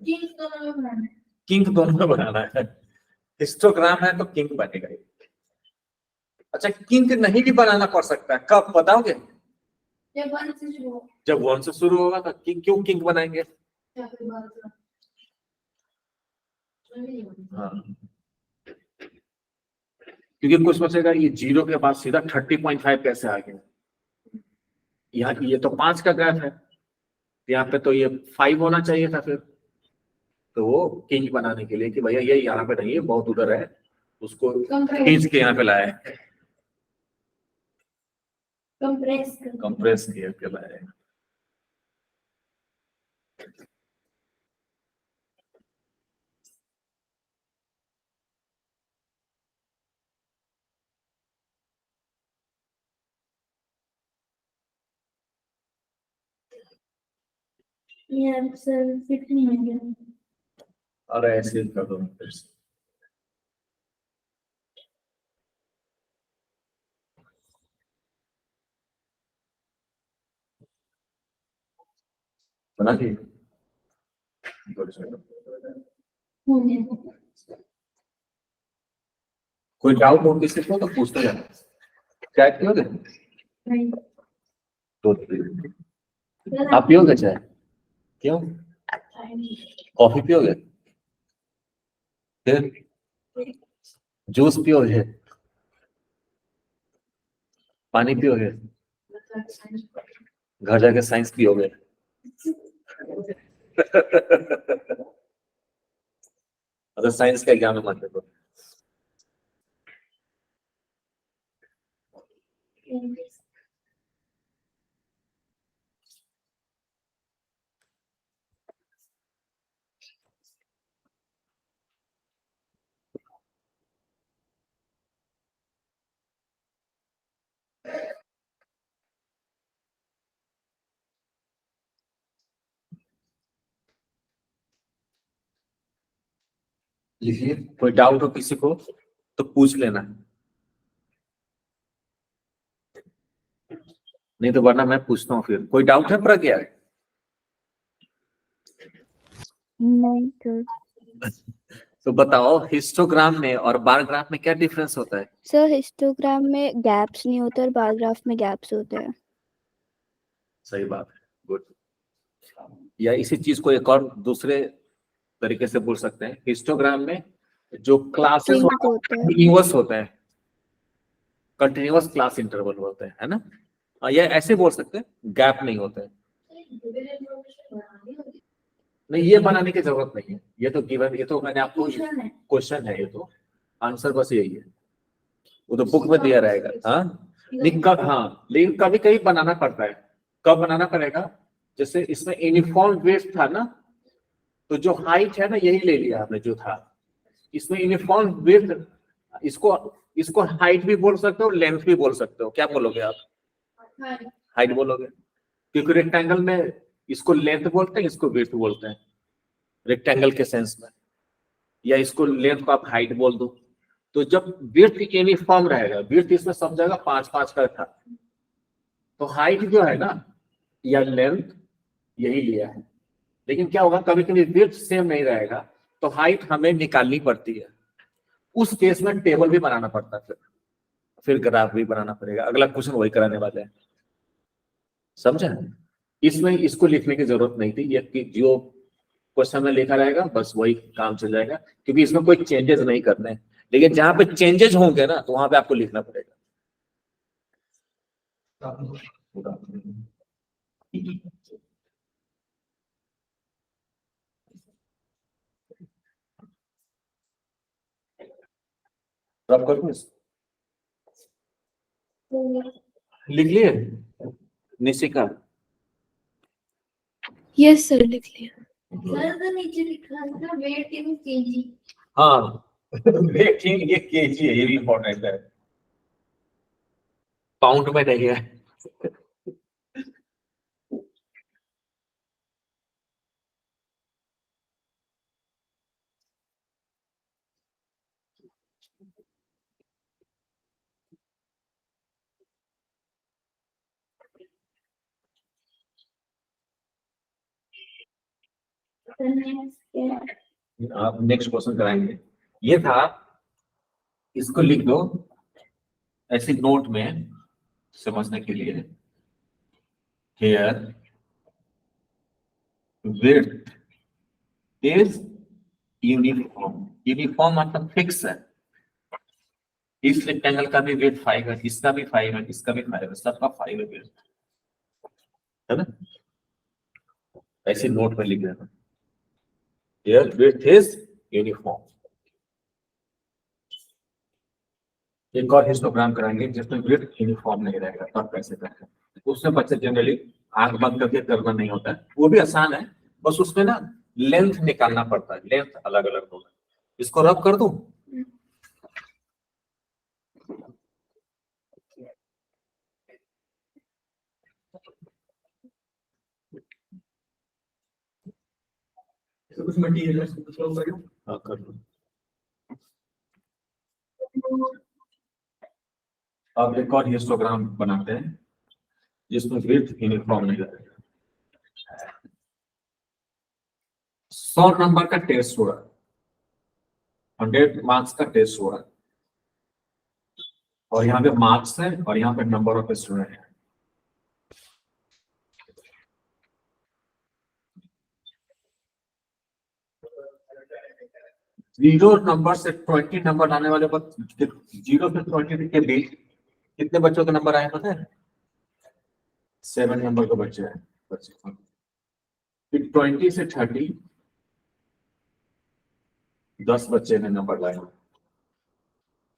किंग दोनों में बनाना है, हिस्टोग्राम है तो किंग बनेगा। अच्छा, किंग नहीं भी बनाना पड़ सकता है, कब बताओगे? जब 1 से शुरू हो, जब 1 से शुरू होगा तो किंग, क्यों किंग बनाएंगे? या फिर बाद में। हाँ, क्योंकि कुछ सोचेगा ये 0 के बाद सीधा 30.5 कैसे आ गया, यहाँ ये तो 5 का ग्राफ है, यहाँ पे तो ये 5 होना चाहिए था फिर। तो वो किंग बनाने के लिए कि भैया ये यहाँ पे नहीं है, बहुत उधर है, उसको खींच के यहाँ पे लाया है, कंप्रेस के लाया है। ये आंसर फिट नहीं है क्या? और ऐसे कर दो फिर से। बना दिए? हो गया। कोई डाउट हो किसी को तो पूछते जाना। चाय पियोगे? नहीं। तो आप पियोगे चाय? क्यों? कॉफी पियोगे? फिर जूस पियोगे? पानी पियोगे? घर जाके साइंस पियोगे? अगर साइंस का एग्जाम में मत देखो। लिखिए, कोई डाउट हो किसी को तो पूछ लेना, नहीं तो वरना मैं पूछता हूँ फिर। कोई डाउट है प्रज्ञा? नहीं, sir. तो बताओ हिस्टोग्राम में और बार ग्राफ में क्या डिफरेंस होता है? सर हिस्टोग्राम में गैप्स नहीं होते और बार ग्राफ में गैप्स होते हैं। सही बात है, गुड। या इसी चीज को एक और दूसरे तरीके से बोल सकते हैं, हिस्टोग्राम में जो क्लासेस Sync होते हैं। कंटिन्यूअस होते हैं, कंटिन्यूअस क्लास इंटरवल होते हैं, है ना? या ऐसे बोल सकते हैं, गैप नहीं होते हैं। Google information बढ़ानी होगी। नहीं, ये बनाने की जरूरत नहीं है, ये तो गिवन, ये तो मैंने आपको Question है। क्वेश्चन है, ये तो आंसर बस यही है, वो तो बुक में दिया रहेगा। हाँ लेकिन कब, हाँ लेकिन कभी कभी बनाना पड़ता है। कब बनाना पड़ेगा? जैसे इसमें यूनिफॉर्म वेट था ना, तो जो हाइट है ना यही ले लिया आपने जो था, इसमें यूनिफॉर्म वेट, इसको हाइट भी बोल सकते हो, लेंथ भी बोल सकते हो। क्या बोलोगे आप? हाँ। हाइट बोलोगे, क्योंकि रेक्टेंगल में इसको लेंथ बोलते हैं, इसको विड्थ बोलते हैं रेक्टेंगल के सेंस में, या इसको लेंथ को आप हाइट बोल दो। तो जब विड्थ यूनिफॉर्म रहेगा, विड्थ इसमें सब जगह 5-5 का था, तो हाइट जो है ना या लेंथ यही लिया है। लेकिन क्या होगा, कभी कभी विड्थ सेम नहीं रहेगा, तो हाइट हमें निकालनी पड़ती है। उस केस में टेबल भी बनाना पड़ता है, फिर ग्राफ भी बनाना पड़ेगा। अगला क्वेश्चन वही कराने वाले हैं, समझा? इसमें इसको लिखने की जरूरत नहीं थी, ये कि जो क्वेश्चन में लिखा रहेगा बस वही काम चल जाएगा, क्योंकि इसमें कोई चेंजेस नहीं करने हैं। लेकिन जहां पे चेंजेस होंगे ना, तो वहां पे आपको लिखना पड़ेगा। तो आप करो, लिख लिए निशिका? Yes, sir, लिख लिया। सर तो नीचे लिखा था वेट इन केजी। हाँ वेटिंग, ये केजी है, ये भी इंपॉर्टेंट है, पाउंड में नहीं है। आप नेक्स्ट क्वेश्चन कराएंगे। ये था, इसको लिख दो ऐसे नोट में समझने के लिए। Here width is uniform, uniform मतलब फिक्स है। इस रेक्टेंगल का भी विड्थ 5 है, इसका भी 5 है, इसका भी 5 है, सबका 5 है विड्थ, है ना? ऐसे नोट में लिख देना, हियर विड्थ इज यूनिफॉर्म। एक और हिस्टोग्राम कराएंगे जिसमें विड्थ यूनिफॉर्म नहीं रहेगा, तब कैसे करेंगे? उसमें बच्चे जनरली आंख बंद करके करना नहीं होता है, वो भी आसान है, बस उसमें ना लेंथ निकालना पड़ता है, लेंथ अलग अलग होगा। इसको रब कर दूं? कुछ मटेरियल हाँ कर दो। अब एक और हिस्टोग्राम बनाते हैं जिसमें विड्थ यूनिफॉर्म नहीं रहेगा। 100 नंबर का टेस्ट हो रहा है, 100 मार्क्स का टेस्ट हो रहा है, और यहाँ पे मार्क्स है और यहाँ पे नंबर ऑफ स्टूडेंट है। जीरो नंबर से 20 नंबर लाने वाले पर 0 से 20 के बीच कितने बच्चों के नंबर आए पता है? 7 नंबर के बच्चे हैं बच्चे। फिर 20 से 30 10 बच्चे ने नंबर लाए।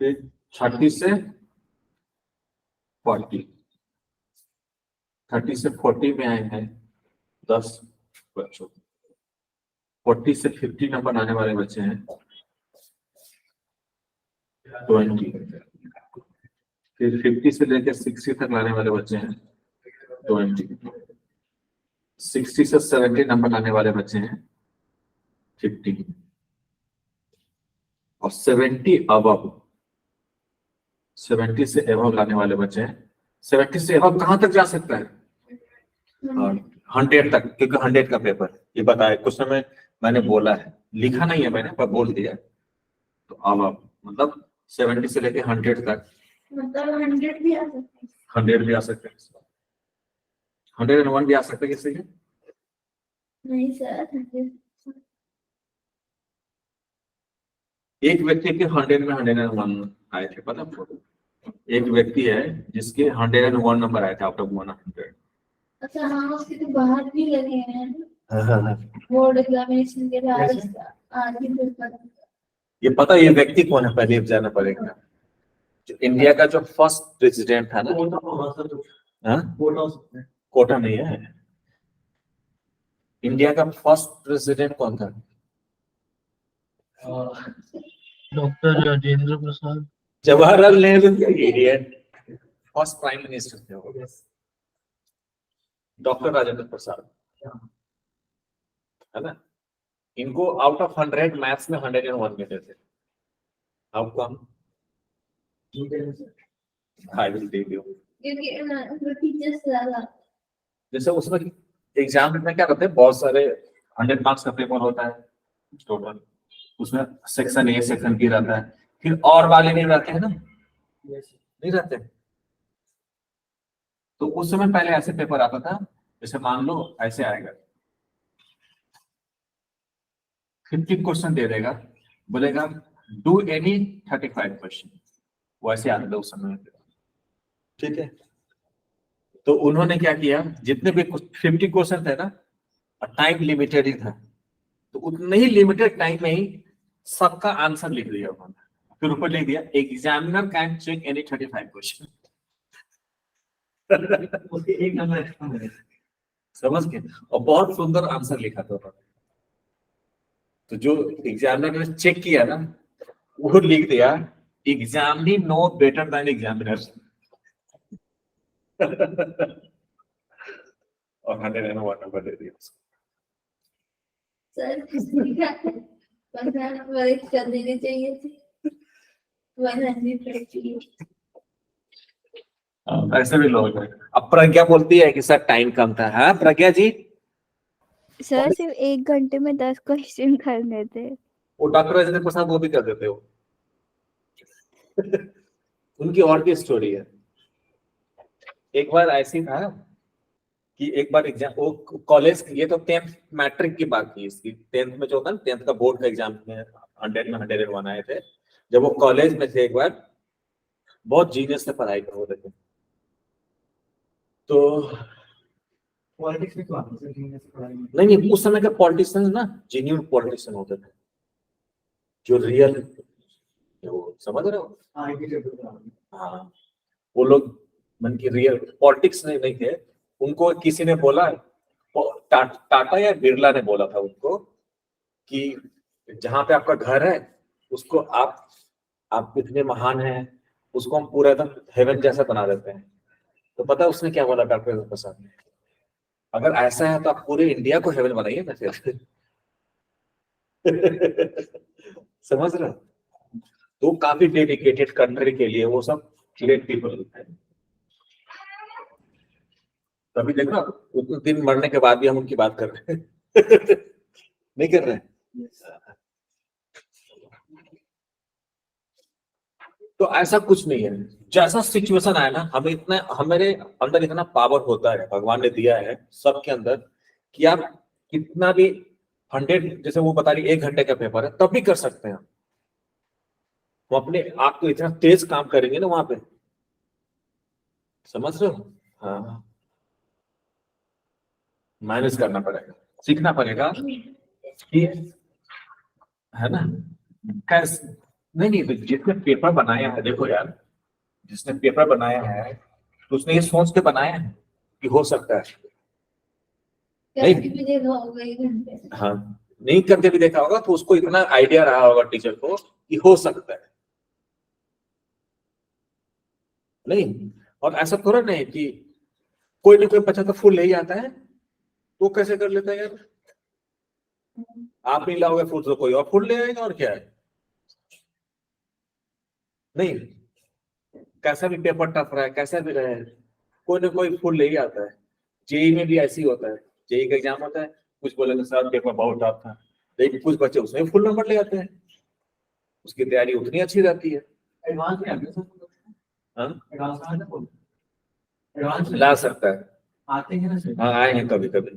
फिर 30 से 40, 30 से 40 में आए हैं 10 बच्चों। 40 से 50 नंबर आने वाले बच्चे हैं 20। फिर 50 से लेकर 60 तक लाने वाले बच्चे हैं 20। 60 से 70 नंबर लाने वाले बच्चे हैं 50। और 70 अबव, 70 से अबव लाने वाले बच्चे हैं। 70 से अबव कहां तक जा सकता है? 100 तक, क्योंकि 100 का पेपर ये बताया कुछ समय मैंने बोला है, लिखा नहीं है मैंने पर बोल दिया तो अब आप मतलब 70 से लेके 100 तक, मतलब 100 भी आ सकते हैं। 100 भी आ सकते हैं, 101 भी आ सकते हैं किसी के। नहीं सर, 100 एक व्यक्ति के 100 में 101 आए थे, पता आपको? एक व्यक्ति है जिसके 101 नंबर आए थे आउट ऑफ 100। अच्छा हाँ, उसके तो बाहर भी लगे हैं हाँ। बोर्ड एग्जामिनेशन के बाद कैसे? आगे पेपर। ये पता ये व्यक्ति कौन है, पहले जानना पड़ेगा। जो इंडिया का जो फर्स्ट प्रेसिडेंट था ना, हाँ? कोटा नहीं है। इंडिया का फर्स्ट प्रेसिडेंट कौन था? Doctor Rajendra Prasad. Jawaharlal Nehru. Idiot, first prime minister थे वो, डॉक्टर राजेंद्र प्रसाद, है ना? इनको आउट ऑफ 100 मैथ्स में 101 मिले थे। How come? I will tell you. क्योंकि टीचर्स ज्यादा। जैसे उसमें एग्जाम में क्या करते हैं, बहुत सारे 100 मार्क्स का पेपर होता है टोटल, उसमें सेक्शन ए सेक्शन बी रहता है, फिर और वाले नहीं रहते हैं ना, नहीं रहते। तो उस समय पहले ऐसे पेपर आता था, जैसे मान लो ऐसे आएगा, 50 क्वेश्चन दे देगा, बोलेगा डू एनी 35 क्वेश्चन, वैसे आते थे उस समय। ठीक है, तो उन्होंने क्या किया, जितने भी 50 क्वेश्चन थे ना, टाइम लिमिटेड ही था, तो उतने ही लिमिटेड टाइम में ही सबका आंसर लिख दिया उन्होंने। फिर ऊपर लिख दिया examiner can check any 35 question. एक नंबर समझ के, और बहुत सुंदर आंसर लिखा था उन्होंने। तो जो एग्जामिनर ने चेक किया ना, वो लिख दिया examinee no better than examiner. और 101 नंबर दे दिया उसको। सर किसी का 15 नंबर एक्स्ट्रा देने चाहिए थे, 100 चाहिए। ऐसे भी लोग हैं। अब प्रज्ञा बोलती है कि सर टाइम कम था। हाँ प्रज्ञा जी, सर सिर्फ 1 घंटे में 10 क्वेश्चन करने थे। वो डॉक्टर राजेंद्र प्रसाद वो भी कर देते हो। उनकी और भी स्टोरी है। एक बार ऐसी था कि एक बार एग्जाम, वो कॉलेज, ये तो 10th मैट्रिक की बात थी इसकी, 10th में जो होता है 10th का बोर्ड का एग्जाम में 100 में 101 आए थे। जब वो कॉलेज में थे, एक बार बहुत जीनियस से पढ़ाई कर रहे थे, तो पॉलिटिक्स में तो आते हैं जीनियस पढ़ाई में। नहीं, उस समय के पॉलिटिशियंस ना जेन्युइन पॉलिटिशियन होते थे, जो रियल, वो समझ रहे हो? आईटी सेक्टर हाँ, वो लोग मन की रियल पॉलिटिक्स नहीं थे। उनको किसी ने बोला, टाटा या बिरला ने बोला था उनको कि जहां पे आपका घर है उसको आप इतने महान हैं, उसको हम पूरा एकदम हेवन जैसा बना देते हैं। तो पता है उसने क्या बोला डॉक्टर प्रसाद ने? अगर ऐसा है तो आप पूरे इंडिया को हेवन बनाइए ना फिर। समझ रहे हो? तो काफी डेडिकेटेड कंट्री के लिए वो सब ग्रेट पीपल होते हैं। तभी देख रहा उतने दिन मरने के बाद भी हम उनकी बात कर रहे हैं। नहीं कर रहे हैं? तो ऐसा कुछ नहीं है, जैसा सिचुएशन आया ना, हमें इतना, हमारे अंदर इतना पावर होता है, भगवान ने दिया है सबके अंदर, कि आप कितना भी 100, जैसे वो बता रही 1 घंटे का पेपर है तब भी कर सकते हैं। वो अपने आप को इतना तेज काम करेंगे ना वहां पे, समझ रहे हो? हाँ, मैनेज करना पड़ेगा, सीखना पड़ेगा कि, है ना? कैसे? नहीं, तो जिसने पेपर बनाया है, देखो यार, जिसने पेपर बनाया है तो उसने ये सोच के बनाया है कि हो सकता है। नहीं, कैसे भी देखा होगा 1 घंटे। हाँ, नहीं करके भी देखा होगा तो उसको इतना आइडिया रहा होगा टीचर को कि हो सकता है। नहीं, और ऐसा थोड़ा नहीं कि कोई ना कोई बच्चा तो फुल ले ही आता है, तो कैसे कर लेता है यार? आप नहीं लाओगे फुल तो कोई और फुल ले आएगा, और क्या है? नहीं, कैसा भी पेपर टफ रहा है, कैसा भी रहे, कोई ना कोई फुल ले ही आता है। जेई में भी ऐसे ही होता है, जेई का एग्जाम होता है, कुछ बोलेंगे सर पेपर बहुत टफ था, लेकिन कुछ बच्चे उसमें फुल नंबर ले आते हैं। उसकी तैयारी उतनी अच्छी रहती है। एडवांस में आते हैं हाँ? एडवांस में आते हैं एडवांस में ला सकता है। आते हैं ना सर। हाँ आए हैं कभी कभी।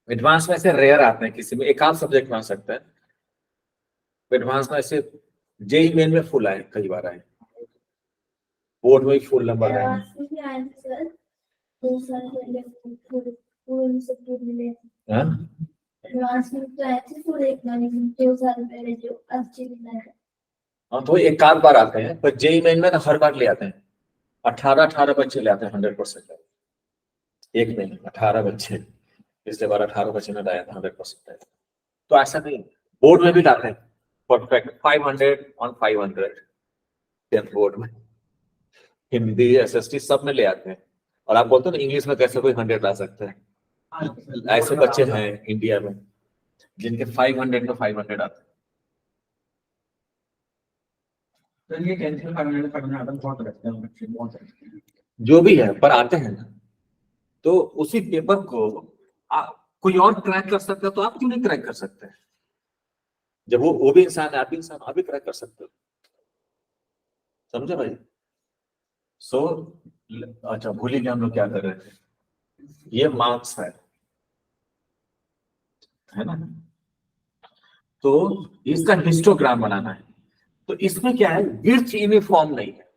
एडवांस में ऐसे रेयर आते हैं, किसी में एक आध सब्जेक्ट में आ सकता है। एडवांस में ऐसे जेई मेन में फुल आए, कई बार आए, बोर्ड में भी फुल नंबर आए हैं। हाँ? हाँ तो एक आध बार आते हैं, पर जेई मेन में ना हर बार ले आते हैं। 18 बच्चे ले आते हैं 100%। एक में 18 बच्चे, पिछले बार 18 बच्चे ने लाया था 100%। तो ऐसा नहीं, बोर्ड में भी लाते हैं परफेक्ट 500 on 500 10th बोर्ड में। हिंदी एसएसटी सब में ले आते हैं। और आप बोलते हो ना इंग्लिश में कैसे कोई 100 ला सकता है, ऐसे बच्चे हैं इंडिया में जिनके 500 में 500 आते हैं। तो ये 10th में 500 आते हैं, बहुत रखते हैं बच्चे, बहुत रखते हैं। जो भी है पर आते हैं ना, तो उसी पेपर को कोई और क्रैक कर सकता है, तो आप क्यों नहीं क्रैक कर सकते? जब वो भी इंसान है, आप भी इंसान, आप भी क्रैक कर सकते हो। समझे भाई? सो अच्छा भूल ही गए हम लोग क्या कर रहे थे। ये मार्क्स है ना? तो इसका हिस्टोग्राम बनाना है। तो इसमें क्या है, विड्थ यूनिफॉर्म नहीं है।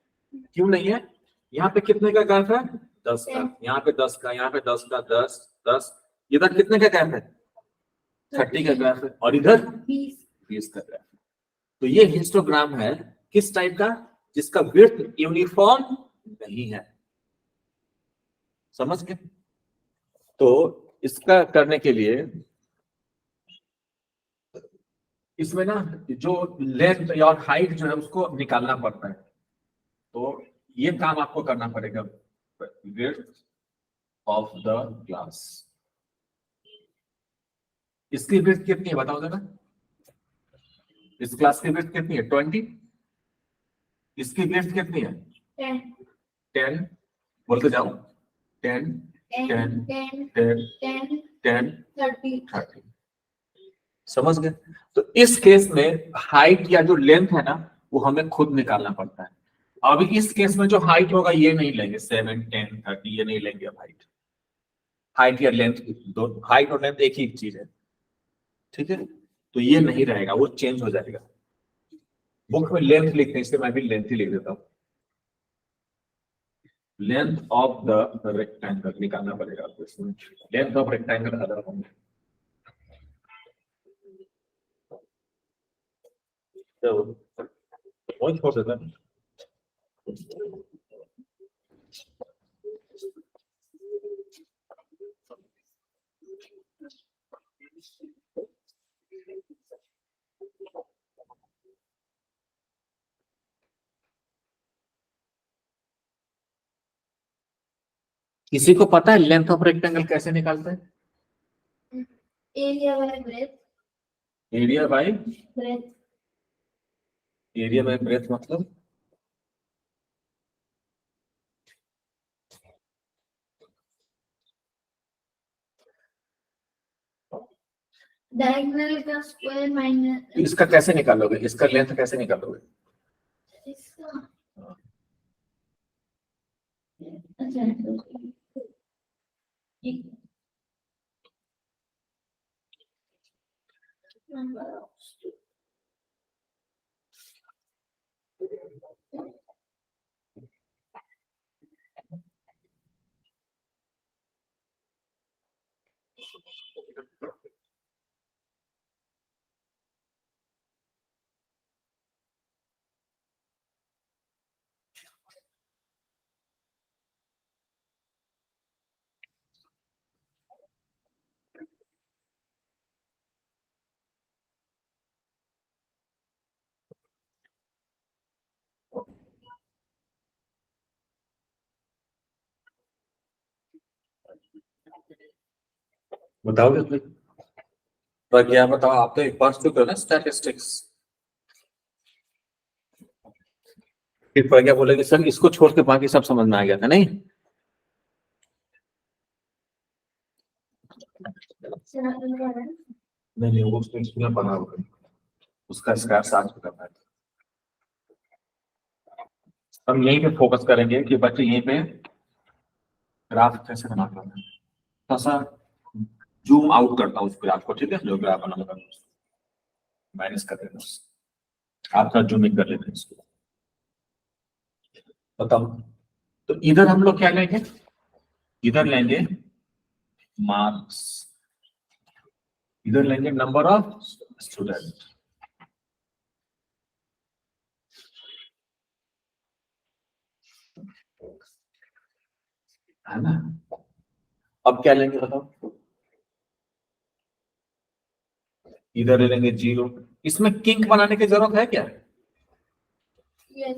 क्यों नहीं है? यहाँ पे कितने का गैप है? 10 का। यहाँ पे 10 का, यहाँ पे 10 का, 10 10। इधर कितने का गैप है? 30 का गैप है। और इधर 20 का गैप है। तो ये हिस्टोग्राम है किस टाइप का? जिसका विड्थ यूनिफॉर्म नहीं है। समझ गए? तो इसका करने के लिए इसमें ना जो लेंथ और हाइट जो है उसको निकालना पड़ता है। तो ये काम आपको करना पड़ेगा। विड्थ ऑफ द क्लास, इसकी विड्थ कितनी है बताओ जरा। इस क्लास की विड्थ कितनी है? 20। इसकी विड्थ कितनी है? 10। बोलते जाओ। 10 10 10 10 30। समझ गए? तो इस केस में हाइट या जो लेंथ है ना वो हमें खुद निकालना पड़ता है। अभी इस केस में जो हाइट होगा ये नहीं लेंगे, 7 10 30 ये नहीं लेंगे। अब हाइट या लेंथ, दो हाइट और लेंथ एक ही चीज है, ठीक है? तो ये नहीं रहेगा, वो चेंज हो जाएगा। बुक में लेंथ लिखते हैं, इससे मैं भी लेंथ ही लिख देता हूँ। लेंथ ऑफ द रेक्टेंगल निकालना पड़ेगा आपको इसमें। लेंथ ऑफ रेक्टेंगल अदर होंगे, तो वही छोड़ देता है। किसी को पता है लेंथ ऑफ रेक्टेंगल कैसे निकालते हैं? Area bye breath. Area bye breath. Area bye breath मतलब डायगोनल का स्क्वायर माइनस इसका कैसे निकालोगे? इसका लेंथ कैसे निकालोगे? इसका। अच्छा बताओगे कोई? पर क्या बताओ, आप तो एक बार चुके हो ना स्टैटिस्टिक्स। फिर पर क्या बोलेगे, सर इसको छोड़ के बाकी सब समझ में आ गया था नहीं? नहीं वो उसमें इसमें बना हुआ है, उसका स्क्वायर 7 पे करना है। हम यहीं पे फोकस करेंगे कि बच्चे यहीं पे ग्राफ कैसे बनाते हैं। थोड़ा सा जूम आउट करता हूँ उस ग्राफ को, ठीक है, जो ग्राफ बना लगा माइनस कर देना, आप थोड़ा जूम इन कर लेते हैं इसको। बताओ, तो इधर हम लोग क्या लेंगे, इधर लेंगे मार्क्स, इधर लेंगे नंबर ऑफ स्टूडेंट, है ना। अब क्या लेंगे बताओ, इधर ले लेंगे 0। इसमें किंक बनाने की जरूरत है क्या? Yes.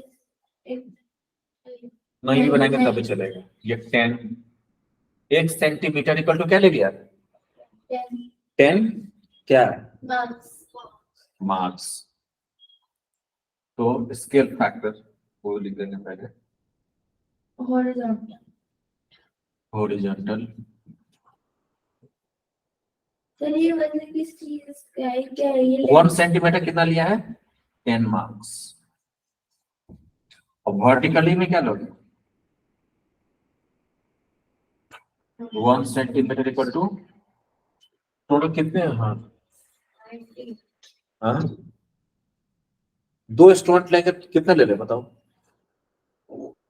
नहीं बनाएंगे तभी चलेगा। ये 10, 1 सेंटीमीटर इक्वल टू क्या ले लिया? 10 क्या मार्क्स। तो स्केल फैक्टर वो लिख देंगे पहले, हॉरिजॉन्टल। सर ये मतलब किस चीज का है, क्या है ये? 1 सेंटीमीटर कितना लिया है? 10 मार्क्स। और वर्टिकली में क्या लोगे? 1 सेंटीमीटर इक्वल टू टोटल कितने हैं? हाँ 2 स्टूडेंट लेंगे तो कितना ले ले बताओ?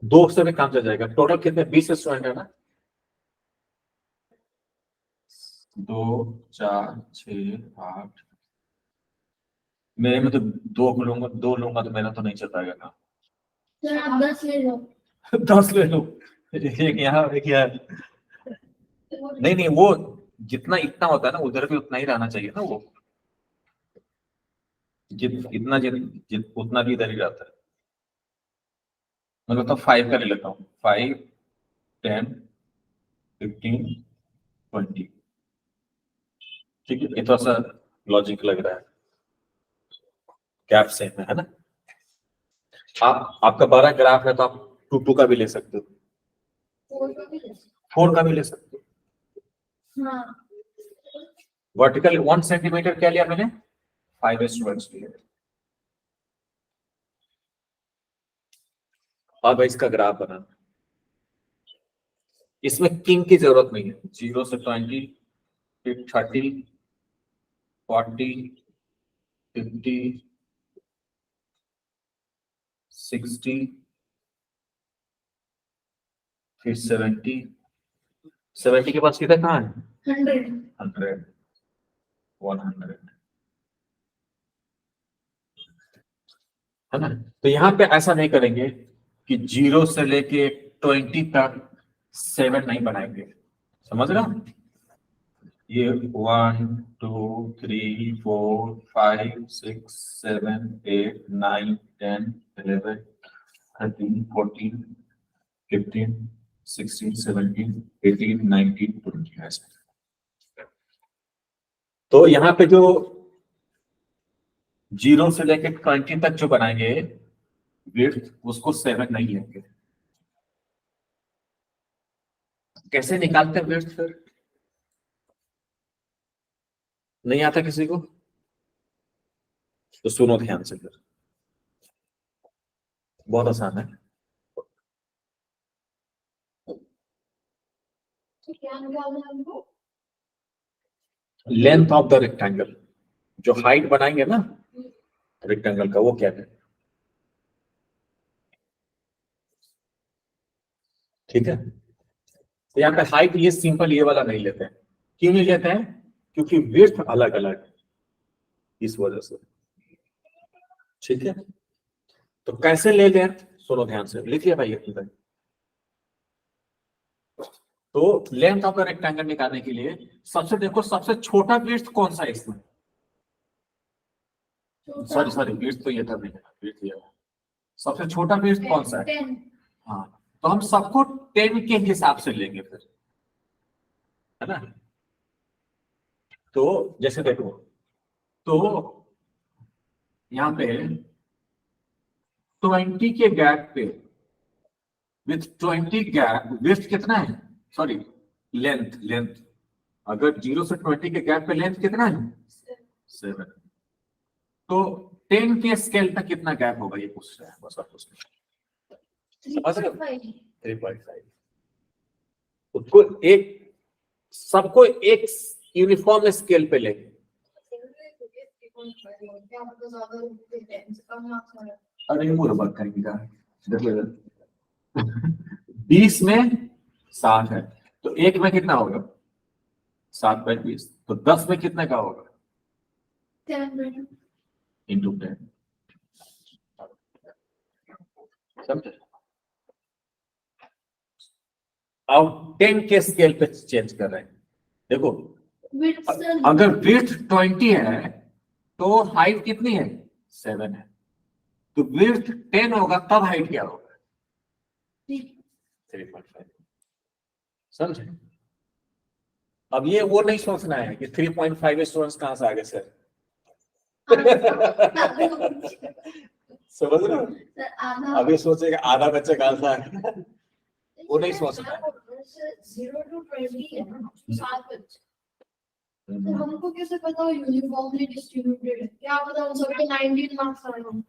2 से भी काम चल जाएगा। टोटल कितने? 20 स्टूडेंट है ना। 2 4 6 8, मेरे में तो 2 लूंगा तो मेरा तो नहीं चल पाएगा ना। सर आप 10 ले लो। 10 ले लो, एक यहाँ एक यहाँ। नहीं वो जितना इतना होता है ना उधर भी उतना ही रहना चाहिए ना, वो इतना उतना भी इधर ही रहता है। मतलब तो 5 का ले लेता हूँ, 5 10 15 20, ठीक है। ये थोड़ा सा लॉजिक लग रहा है, गैप सेम है ना। आपका 12 ग्राफ है तो आप 2 का भी ले सकते हो, 4 का भी ले सकते हो। हाँ वर्टिकल 1 सेंटीमीटर क्या लिया मैंने? 5 स्टूडेंट्स लिए। अब इसका ग्राफ बनाना, इसमें किंग की जरूरत नहीं है। 0 से 20 फिर 30 40 50 60 फिर 70 के पास सीधा कहाँ है? 100 100 100, है ना। तो यहाँ पे ऐसा नहीं करेंगे कि 0 से लेके 20 तक 7 नहीं बनाएंगे, समझ रहे हो? ये 1 2 3 4 5 6 7 8 9 10 11 13 14 15 16 17 18 19 20 ऐसे। तो यहाँ पे जो 0 से लेके 20 तक जो बनाएंगे विड्थ, उसको 7 नहीं लेंगे। कैसे निकालते हैं विड्थ फिर? नहीं आता किसी को? तो सुनो ध्यान से, फिर बहुत आसान है। क्या निकालना है हमको? लेंथ ऑफ द रेक्टेंगल, जो हाइट बनाएंगे ना रेक्टेंगल का, वो क्या है? ठीक है। तो यहाँ पे हाइट ये सिंपल ये वाला नहीं लेते हैं। क्यों नहीं लेते हैं? क्योंकि विड्थ अलग अलग है, इस वजह से, ठीक है। तो कैसे ले लें? सुनो ध्यान से, लिखिए भाई इधर। तो लेंथ ऑफ द रेक्टेंगल निकालने के लिए सबसे देखो, सबसे छोटा विड्थ कौन सा है इसमें? सॉरी विड्थ तो ये था नहीं, विड्थ ये है। सबसे छोटा विड्थ कौन सा है? 10 हाँ, तो हम सबको 10 के हिसाब से लेंगे फिर, है ना। तो जैसे देखो, तो यहाँ पे 20 के गैप पे विथ 20 गैप विड्थ कितना है? सॉरी लेंथ, अगर 0 से 20 के गैप पे लेंथ कितना है? 7। तो 10 के स्केल पे कितना गैप होगा ये पूछ रहा है बस आप उसमें 3.5 3.5। उसको एक सबको एक यूनिफॉर्म स्केल पे लेंगे। क्या मतलब ज्यादा 10 से कम मार्क्स आ रहा है। अरे मुर्बाद करेगा 20 में 60 है तो एक में कितना होगा 7/20 तो 10 में कितने का होगा 10 इंटू 10 समझे। अब 10 के स्केल पे चेंज कर रहे हैं देखो विड्थ अगर विड्थ 20 है तो हाइट कितनी है 7 है तो विड्थ 10 होगा तब हाइट क्या होगा 3.5 समझे। अब ये वो नहीं सोचना है कि 3.5 स्टूडेंट्स कहां से आ गए सर समझ रहे हो अभी सोचेगा आधा बच्चे कहां से आ गए वो नहीं सोचना है। 0 to 20 है ना 7 बच्चे तो हमको कैसे पता हो यूनिफॉर्मली डिस्ट्रीब्यूटेड है क्या पता उन सबके 19 मार्क्स आ रहे हों।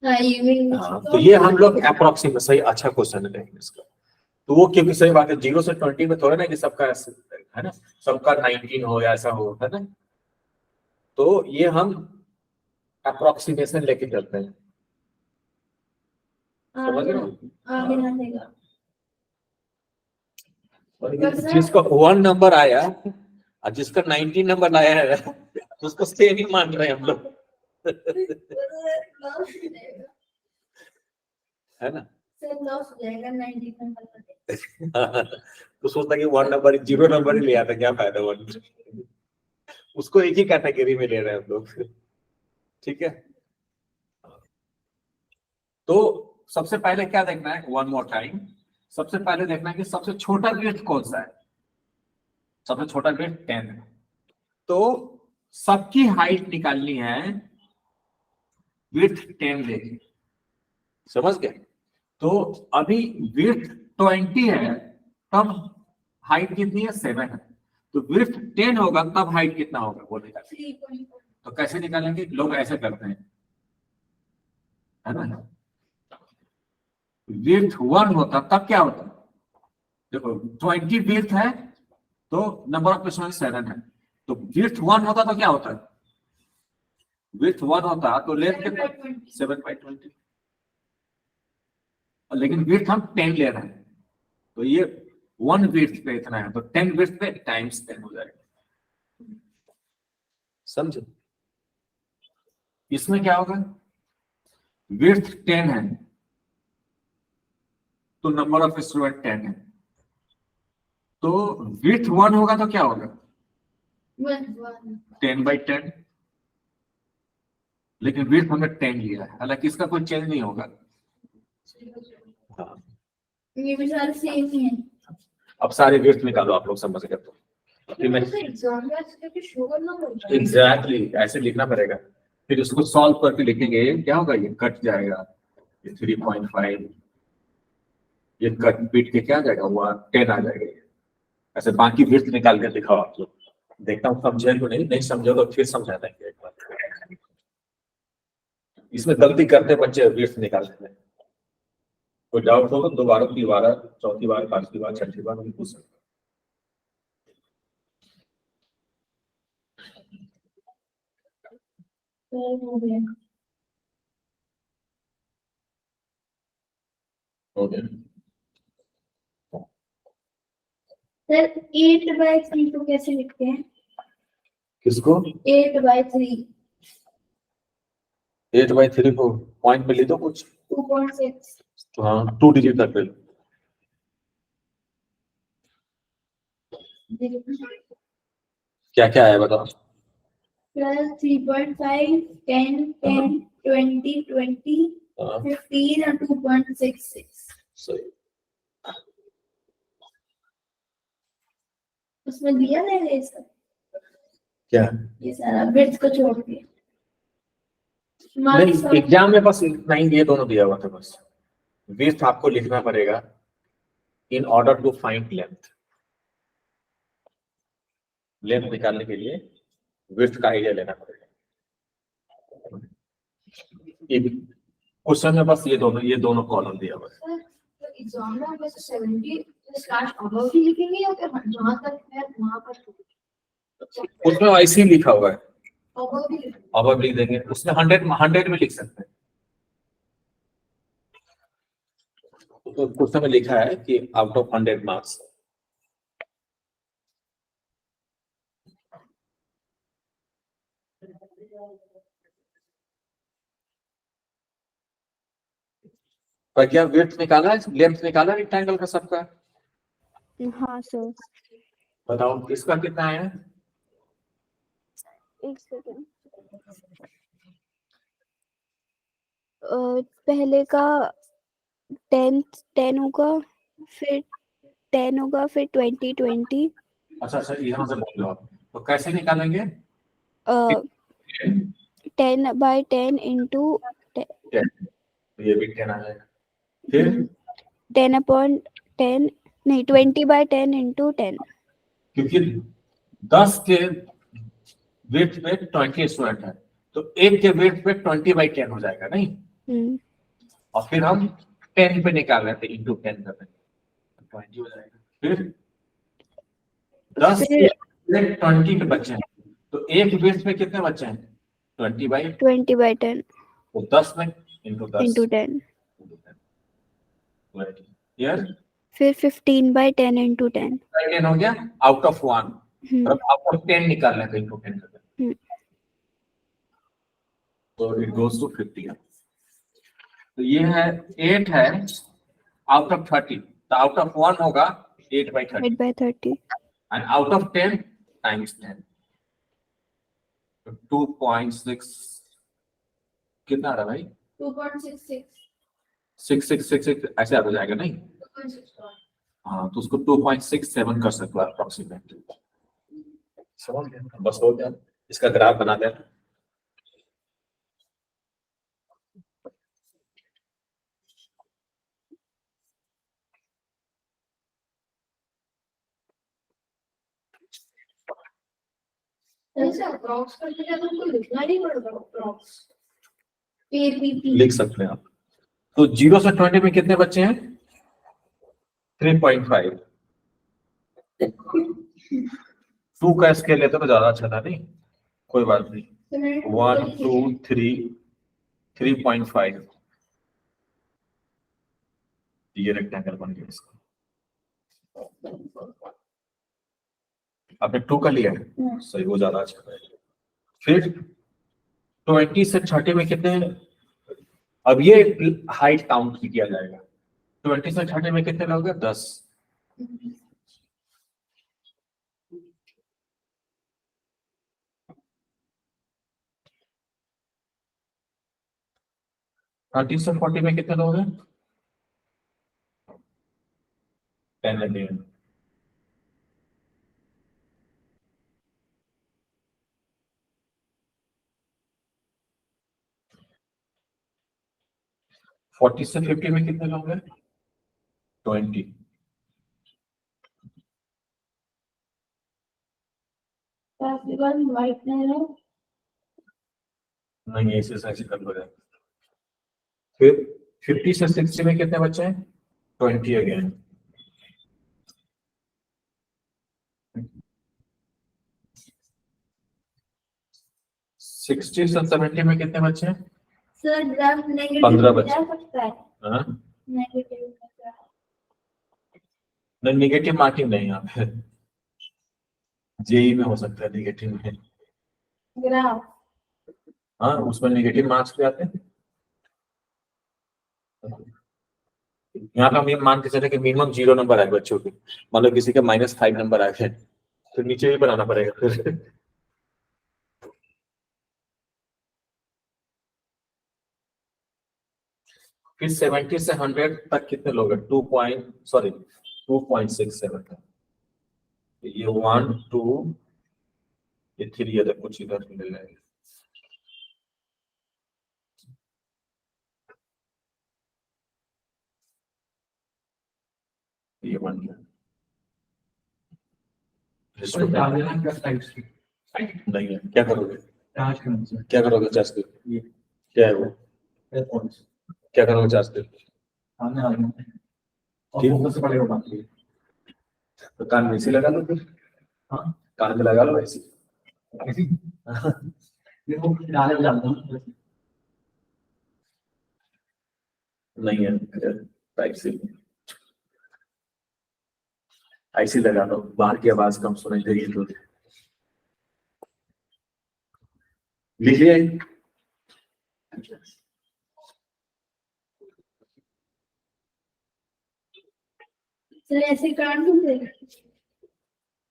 हाँ तो ये हम लोग अप्रोक्सीमेट सही अच्छा क्वेश्चन है इसका तो वो क्योंकि सही बात है 0 से 20 में थोड़ा ना कि सबका है ना सबका 19 हो या ऐसा हो है ना तो ये हम अप्रोक्सीमेशन लेके चलते हैं समझ रहे हो। आगे ना देगा और जिसका 1 नंबर आया और जिसका 19 नंबर आया है उसको सेम ही मान रहे हैं हम लोग है ना सर लॉस हो जाएगा 19 नंबर तो सोचता कि 1 नंबर 0 नंबर ही ले आता क्या फायदा 1 उसको एक ही कैटेगरी में ले रहे हैं हम लोग ठीक है। तो सबसे पहले क्या देखना है वन मोर टाइम सबसे पहले देखना है कि सबसे छोटा विड्थ कौन सा है सबसे छोटा विड्थ 10 है तो सबकी हाइट निकालनी है विड्थ 10 लेके समझ गए। तो अभी विड्थ 20 है तब हाइट कितनी है 7 है तो विड्थ 10 होगा तब हाइट कितना होगा वो निकालेंगे। 3.4 तो कैसे निकालेंगे लोग ऐसे करते हैं है ना विड्थ 1 होता तब क्या होता देखो 20 विड्थ है तो नंबर ऑफ स्टूडेंट 7 है तो विड्थ 1 होता तो क्या होता विड्थ 1 होता तो लेंथ कितना 7/20 लेकिन विड्थ हम 10 ले रहे हैं तो ये 1 विड्थ पे इतना है तो 10 विड्थ पे टाइम्स 10 हो जाएगा समझे। इसमें क्या होगा विड्थ 10 है तो नंबर ऑफ स्टूडेंट 10 है तो विड्थ 1 होगा तो क्या होगा 10/10 लेकिन विड्थ हमने 10 लिया है हालांकि इसका कोई चेंज नहीं होगा। हाँ। ये भी सारे सेम ही है अब सारे विड्थ निकालो आप लोग समझ गए तो एग्जाम में ऐसे करके शो करना पड़ता है एग्जैक्टली ऐसे लिखना पड़ेगा फिर उसको सॉल्व करके लिखेंगे क्या होगा ये कट जाएगा ये 3.5 ये कट बीट के क्या आ जाएगा वो 10 आ जाएगा ऐसे बाकी विड्थ निकाल के दिखाओ आप लोग देखता हूँ समझे को नहीं समझो तो फिर समझा देंगे एक बार। इसमें गलती करते बच्चे विड्थ निकालते हैं कोई डाउट हो तो दोबारा 3 बार 4थी बार 5वीं बार 6ठी बार भी पूछ सकते हो गया हो गया सर 8/3 को कैसे लिखते हैं किसको 8/3 8/3 को पॉइंट में ले दो कुछ 2.6 तो हाँ 2 डिजिट तक ले लो क्या क्या है बताओ 12 3.5 10 10 20 20 हाँ 15 और 2.66 सही उसमें दिया रहेगा ये सब क्या ये सारा बिट्स को छोड़ के नहीं एग्जाम में बस इतना ही ये दोनों दिया हुआ था बस विड्थ आपको लिखना पड़ेगा in order to find length length निकालने के लिए विड्थ का आइडिया लेना पड़ेगा। क्वेश्चन में बस ये दोनों कॉलम दिया हुआ है। सर तो एग्जाम में वैसे 70 स्लैश अबव ही लिखेंगे या फिर जहाँ तक है वहाँ पर उसमें ऐसे ही लिखा हुआ है, अबव ही लिखेंगे? अब लिख देंगे, उसमें 100 में लिख सकते हैं। तो क्वेश्चन में लिखा है कि आउट ऑफ 100 मार्क्स। पर क्या विड्थ निकाला है, लेंथ निकाला रेक्टेंगल का सबका? हाँ सर, बताओ इसका कितना है? एक सेकेंड। पहले का 10 होगा, फिर 10 होगा, फिर 20 अच्छा यहाँ से बोल रहे हो आप, तो कैसे निकालेंगे? 10/10 इंटू 10, तो ये भी 10 आ जाएगा। फिर 10/10, नहीं 20/10 इंटू 10। क्योंकि 10 के वेट पे 20 स्टूडेंट है, तो एक के वेट पे 20/10 हो जाएगा नहीं? और फिर हम 10 पे निकाल रहे थे, इंटू 10 कर रहे थे, 20 हो जाएगा। फिर 10 के वेट 20 के बच्चे हैं, तो एक वेट पे कितने बच्चे हैं? 20/10, तो 10 में इंटू 10 इंटू 10। यार फिर 15/10 इंटू 10। 10 हो गया आउट ऑफ 1, और आउट ऑफ 10 निकाल रहे थे, इंटू 10 कर रहे थे, तो इट गोज टू 50। तो ये है 8 है आउट ऑफ 30, तो आउट ऑफ 1 होगा 8/30, 8/30। एंड आउट ऑफ 10 टाइम्स 10, तो 2.6 कितना आ रहा भाई? 2.66 6666 ऐसे आ जाएगा नहीं? 2.61 हाँ, तो उसको 2.67 कर सकते हो अप्रोक्सीमेटली। समझ गए? बस हो गया, इसका ग्राफ बना देना। ऐसे अप्रॉक्स करके क्या तुमको लिखना नहीं पड़ेगा? अप्रॉक्स पीपीपी लिख सकते हैं आप। तो 0 से 20 में कितने बच्चे हैं? 3.5। 2 का स्केल लेते तो ज्यादा अच्छा था नहीं? कोई बात नहीं, 1 2 3 3.5, ये रेक्टेंगल बन गया इसका। आपने 2 का लिया है, सही, वो ज्यादा अच्छा है। फिर 20 से 30 में कितने हैं? अब ये हाइट काउंट किया जाएगा। 20 से 30 में कितने लोग हैं? 10। थर्टी से 40 में कितने लोग हैं? 10 लगे हैं। फोर्टी से 50 में कितने लोग हैं? 20। वाइट नहीं, ऐसे ऐसे कर लो। फिर 50 से 60 में कितने बच्चे हैं? 20 अगेन। सिक्सटी से 70 में कितने बच्चे हैं? सर ग्राफ 15 नेगेटिव बच्चे। जा सकता है? हाँ, नेगेटिव नेगेटिव मार्किंग नहीं यहाँ पे, जेई में हो सकता है नेगेटिव में। ग्राफ हाँ, उसमें नेगेटिव मार्क्स भी आते हैं। यहाँ का हम मान के चले कि मिनिमम 0 नंबर आए बच्चों के, मतलब किसी के -5 नंबर आए थे, तो नीचे भी बनाना पड़ेगा फिर। फिर 70 से 100 तक कितने लोग हैं? 2.67 है। ये 1 2 ये 3 है, तो कुछ इधर मिल जाएगा। ये 1 डालना क्या टाइप्स की? नहीं है, क्या करोगे? चार्ज करने से क्या करोगे चार्ज के? ये क्या है वो? एयरफोन्स क्या करोगे चार्ज के? सामने आ रहे हैं और ठीक। फोकस से पड़ेगा बाकी तो कान में इसी लगा लो फिर। हाँ कान में लगा लो ऐसी। ऐसी ये वो डाले जाते हैं नहीं है टाइप से। ऐसी लगा लो, बाहर की आवाज कम सुनाई देगी तो। लिख लिया ये? सर ऐसे काट दूंगे।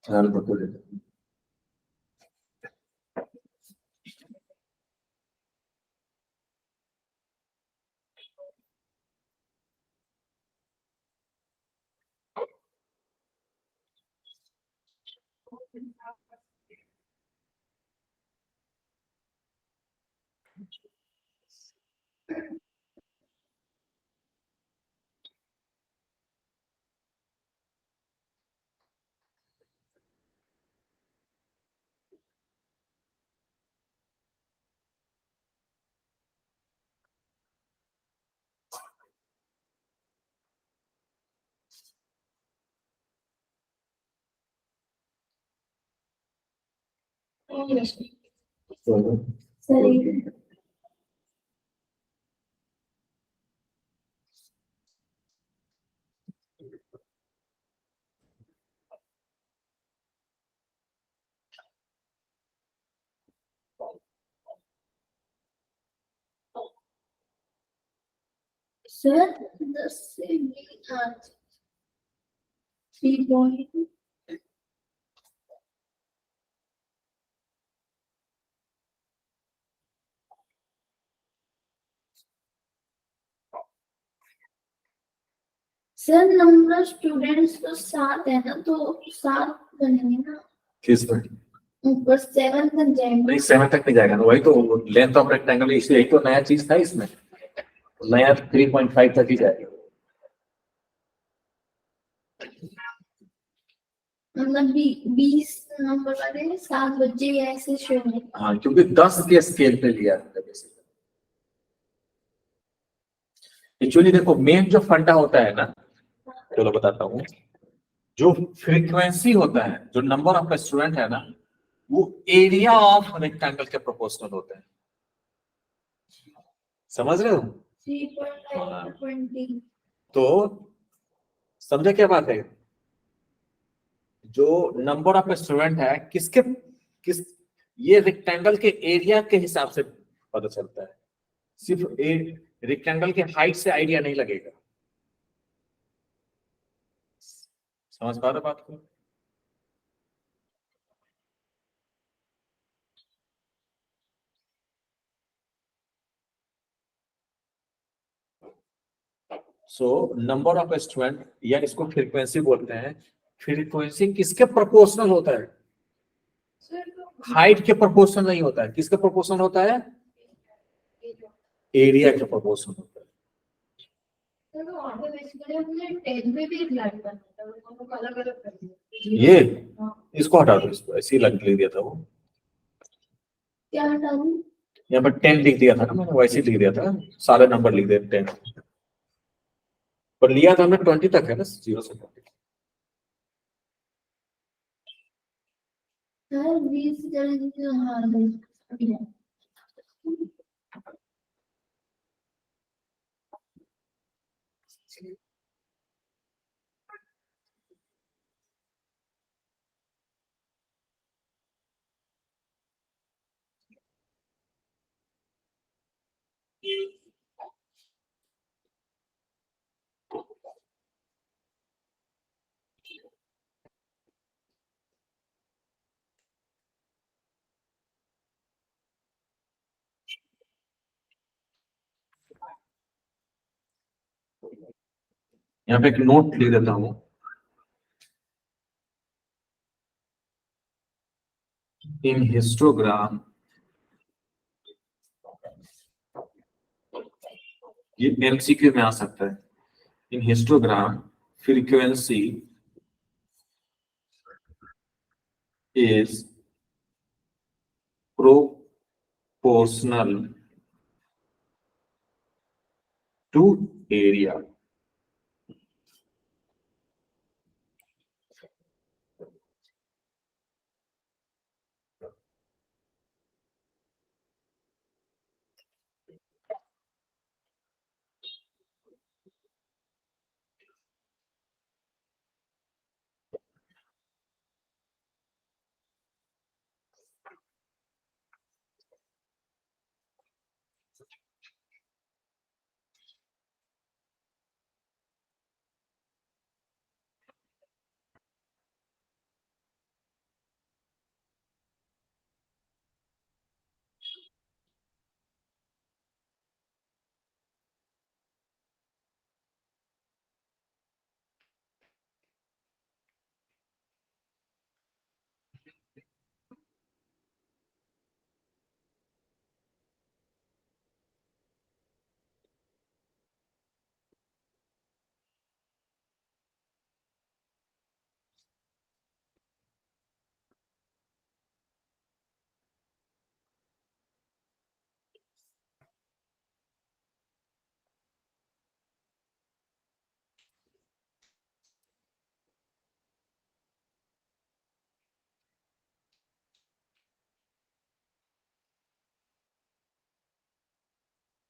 हाँ बिल्कुल। सर सर 10 से 3 सर नंबर स्टूडेंट्स तो 7 है ना, तो 7 बनेंगे ना, किस में? ऊपर 7 तक जाएंगे। नहीं 7 तक नहीं जाएगा ना, वही तो लेंथ ऑफ रेक्टेंगल, इसलिए यही तो नया चीज था इसमें। नया 3.5 तक ही जाएगा। मतलब 20 नंबर वाले 7 बच्चे ऐसे शो है। हाँ, क्योंकि 10 के स्केल पे लिया है बेसिकली। एक्चुअली देखो, मेन जो फंडा होता है ना, चलो बताता हूँ। जो फ्रीक्वेंसी होता है, जो नंबर ऑफ स्टूडेंट है ना, वो एरिया ऑफ रेक्टेंगल के प्रोपोर्शनल होते हैं। समझ रहे हो? 3.20 तो समझे क्या बात है? जो नंबर ऑफ स्टूडेंट है किस ये रेक्टेंगल के एरिया के हिसाब से पता चलता है। सिर्फ रेक्टेंगल के हाइट से आइडिया नहीं लगेगा। समझ पा रहे हो बात को? सो नंबर ऑफ स्टूडेंट, या इसको फ्रीक्वेंसी बोलते हैं। फ्रीक्वेंसी किसके प्रोपोर्शनल होता है? हाइट के प्रोपोर्शनल नहीं होता है। किसके प्रोपोर्शनल होता है? एरिया के प्रोपोर्शनल होता है। तो वहाँ पे बेसिकली हमने 10 में भी एक लाइन बनाया था, वो अलग अलग कर दिया। ये हाँ। इसको हटा दो, इसको ऐसे ही लिख दिया था वो। क्या हटा दूँ? यहाँ पर 10 लिख दिया था ना मैंने, वैसे ही लिख दिया था। सारे नंबर लिख दिए 10, पर लिया था हमने 20 तक है ना, 0 से 20। सर 20 जल्दी हाँ अभी है। यहाँ पे एक नोट लिख देता हूँ। इन हिस्टोग्राम, ये एमसीक्यू में आ सकता है। इन histogram frequency is proportional to area.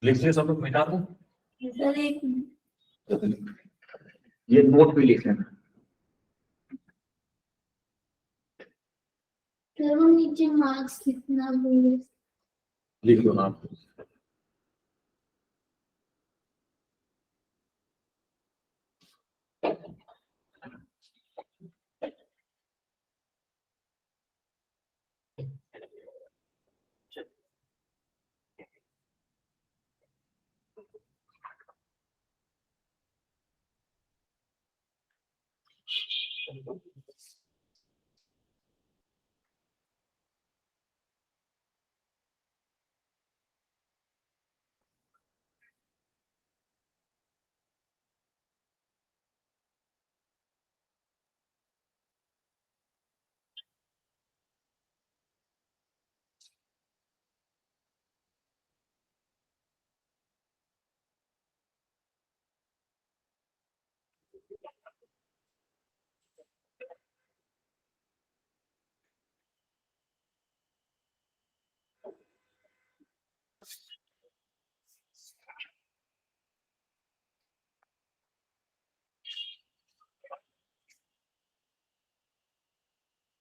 लिखिए सब लोग, मिटा दो। सर एक ये नोट भी लिख लेना। सर वो नीचे मार्क्स कितना बोले लिख लो ना।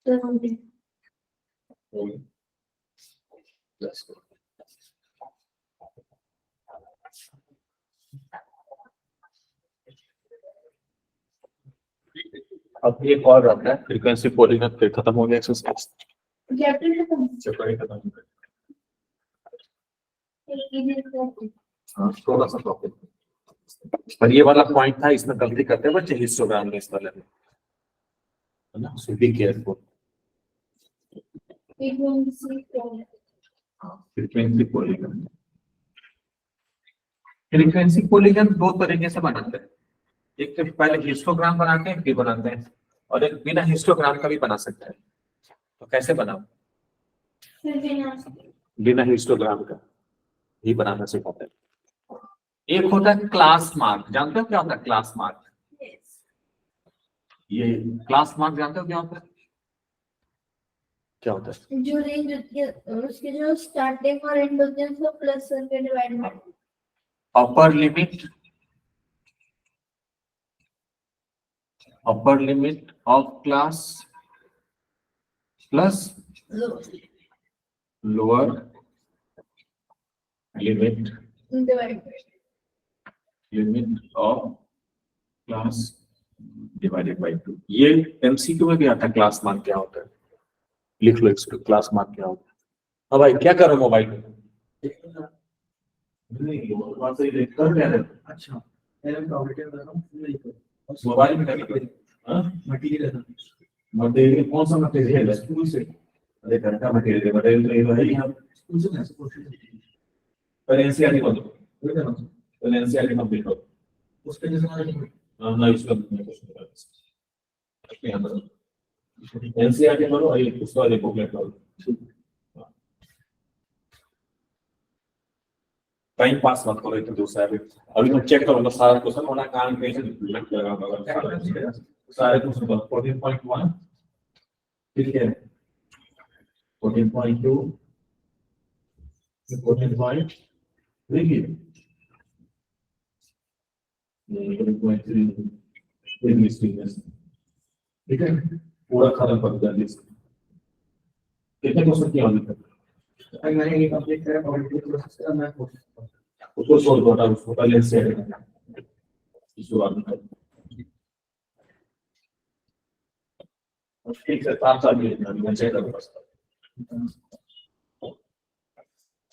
तो अब एक और रखना है, फ्रीक्वेंसी पॉलीगन, फिर खत्म हो गया एक्सरसाइज। चैप्टर खत्म चैप्टर ही खत्म हो गया। एक हाँ, थोड़ा सा टॉपिक, पर ये वाला पॉइंट था, इसमें गलती करते हैं बच्चे हिस्टोग्राम में, इस वाले में, है ना, so be careful. Frequency polygon, frequency polygon दो तरीके से बनाते हैं, एक तो पहले हिस्टोग्राम बनाते हैं फिर बनाते हैं, और एक बिना हिस्टोग्राम का भी बना सकते हैं। तो कैसे बनाओ? बिना हिस्टोग्राम का ही बनाना सिखाते हैं। एक होता है क्लास मार्क, जानते हो क्या होता है क्लास मार्क? ये क्लास मार्क जानते हो क्या होता है? क्या होता है? जो रेंज होती है उसके जो स्टार्टिंग और एंड होते हैं उसको प्लस करके डिवाइड कर upper limit of class plus lower limit divide of class divided by 2। ये एमसीक्यू में भी आता है, क्लास मार्क क्या होता है, लिख लो इसको, क्लास मार्क क्या होता है। हाँ भाई, क्या करो मोबाइल में? अच्छा मोबाइल में मटेरियल कौन सा मटेरियल है? स्कूल से। अरे घर का मटेरियल है, मटेरियल तो ये है ही, हम स्कूल से कैसे कोशिश पर एनसीईआरटी को दो, तो एनसीईआरटी कंप्लीट करो, उसके जैसे ना इसका एनसीईआरटी करो, ये उसका रिपोर्ट करो। टाइम पास मत करो इतने दूसरा भी। अभी मैं चेक करूंगा सारा क्वेश्चन होना काम कैसे लगा सारे क्वेश्चन 14.1 ठीक है 14.2 14. देखिए 14.3 ठीक है पूरा खत्म कर दिया लिस्ट। कितने क्वेश्चन किया अभी तक? अभी मैंने ये कंप्लीट करा पॉलिटिकल प्रोसेस का मैं उसको छोड़ दो ना उसको पहले से शुरुआत में ठीक है आप मैं चेक करूंगा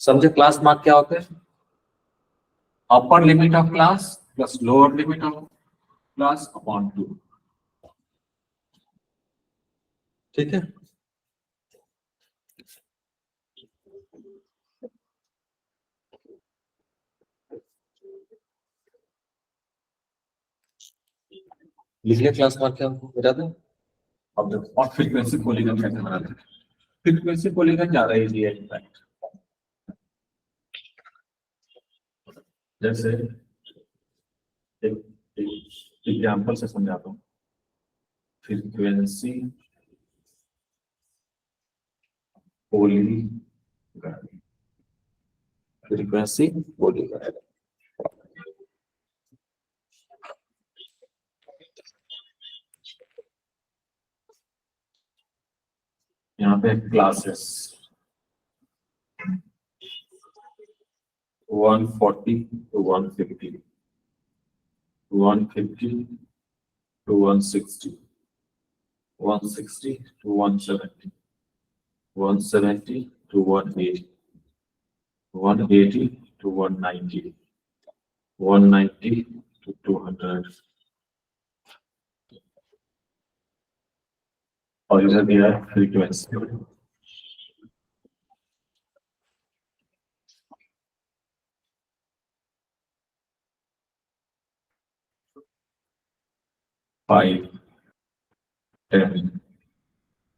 समझे। क्लास मार्क क्या होते हैं? Upper limit of class plus lower limit of class upon 2 ठीक है। लिख लिया क्लास मार्क क्या बता दो। अब देखो और फ्रीक्वेंसी पॉलीगन कैसे बनाते हैं। फ्रीक्वेंसी पॉलीगन ज्यादा इजी है इनफैक्ट। जैसे एक एग्जांपल से समझाता हूँ। फ्रीक्वेंसी पॉलीगन फ्रीक्वेंसी पॉलीगन यहाँ पे classes 140 to 150 150 to 160 160 to 170 170 to 180 180 to 190 190 to 200 और इधर दिया है फ्रीक्वेंसी 5 10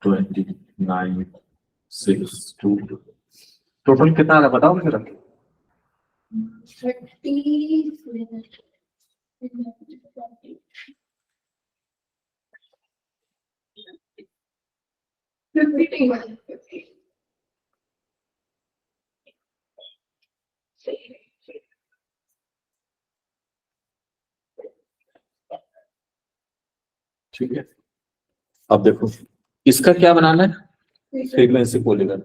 20 9 6 2 टोटल कितना आ रहा है बताओ मुझे रख 50. ठीक है। अब देखो इसका क्या बनाना है फ्रीक्वेंसी पॉलीगन।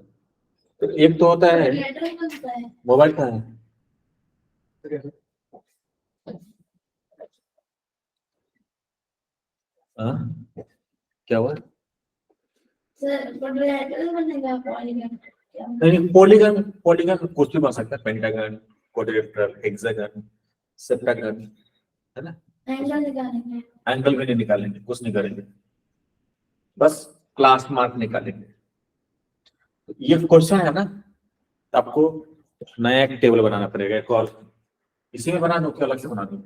तो एक तो होता है मोबाइल का है क्या हुआ नहीं पॉलीगन पॉलीगन कुछ भी बन सकता है पेंटागन क्वाड्रिलेटरल हेक्सागन सेप्टागन है ना। एंगल भी नहीं निकालेंगे कुछ नहीं करेंगे बस क्लास मार्क निकालेंगे। ये क्वेश्चन है ना तो आपको नया एक टेबल बनाना पड़ेगा एक और इसी में बना दो क्या अलग से बना दो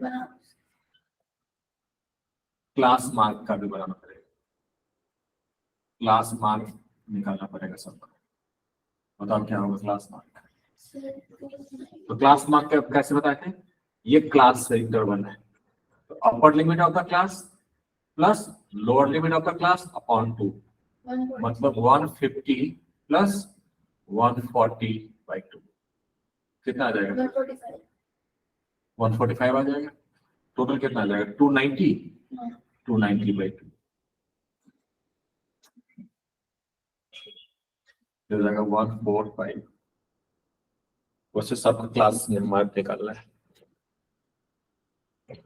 क्लास मार्क का भी बनाना पड़ेगा। क्लास मार्क निकालना पड़ेगा सबका। बताओ क्या होगा क्लास मार्क। तो क्लास मार्क कैसे बताते हैं ये क्लास से इंटरवल है तो upper limit of the class plus lower limit of the class upon 2 मतलब 150 प्लस 140/2 कितना आ जाएगा 145 आ जाएगा। टोटल कितना आ जाएगा 290 290/2 हो जाएगा 145। वैसे सबका क्लास मार्क निकालना है।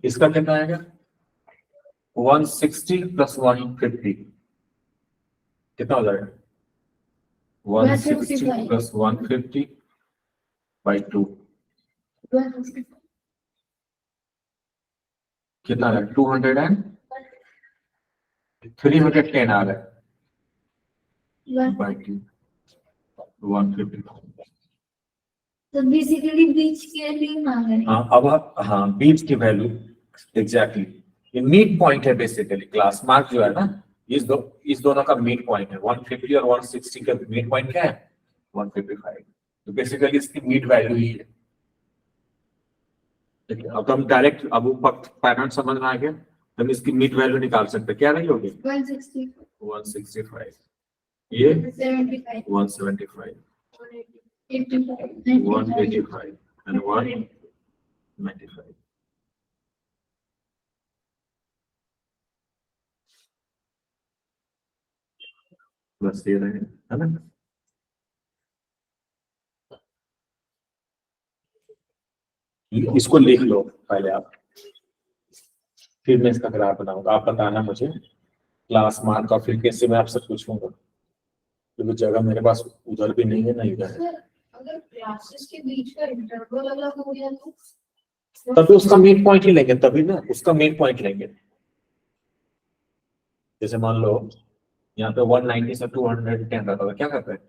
इसका कितना आएगा 160 प्लस 150 कितना हो जाएगा 160 प्लस 150/2 कितना आ रहा है 200 एंड 310 आ रहा है by 2 150। तो बेसिकली बीच के लिए मांग रहे हैं। हाँ अब हाँ बीच की वैल्यू एग्जैक्टली ये मीड पॉइंट है बेसिकली। क्लास मार्क जो है ना इस दोनों का मीड पॉइंट है 150 और 160 का मीड पॉइंट क्या है 155। तो बेसिकली इसकी मीड वैल्यू ही है देखिए अब हम डायरेक्ट अब वो पैटर्न समझ में आ गया, हम इसकी मीट वैल्यू निकाल सकते हैं। क्या रही होगी? 160, 165, ये 75, 175, 85, 185 and 195. बस ये रहे, है ना? इसको लिख लो पहले आप, फिर मैं इसका ग्राफ बनाऊंगा। आप बताना मुझे क्लास मार्क और फ्रीक्वेंसी में आपसे पूछूंगा, क्योंकि जगह मेरे पास उधर भी नहीं है ना इधर है। सर अगर क्लासेस के बीच का इंटरवल अलग हो गया तो तभी उसका मिड पॉइंट ही लेंगे, तभी ना उसका मिड पॉइंट लेंगे। जैसे मान लो यहाँ पे 190 से 210 रहता था, क्या करते हैं?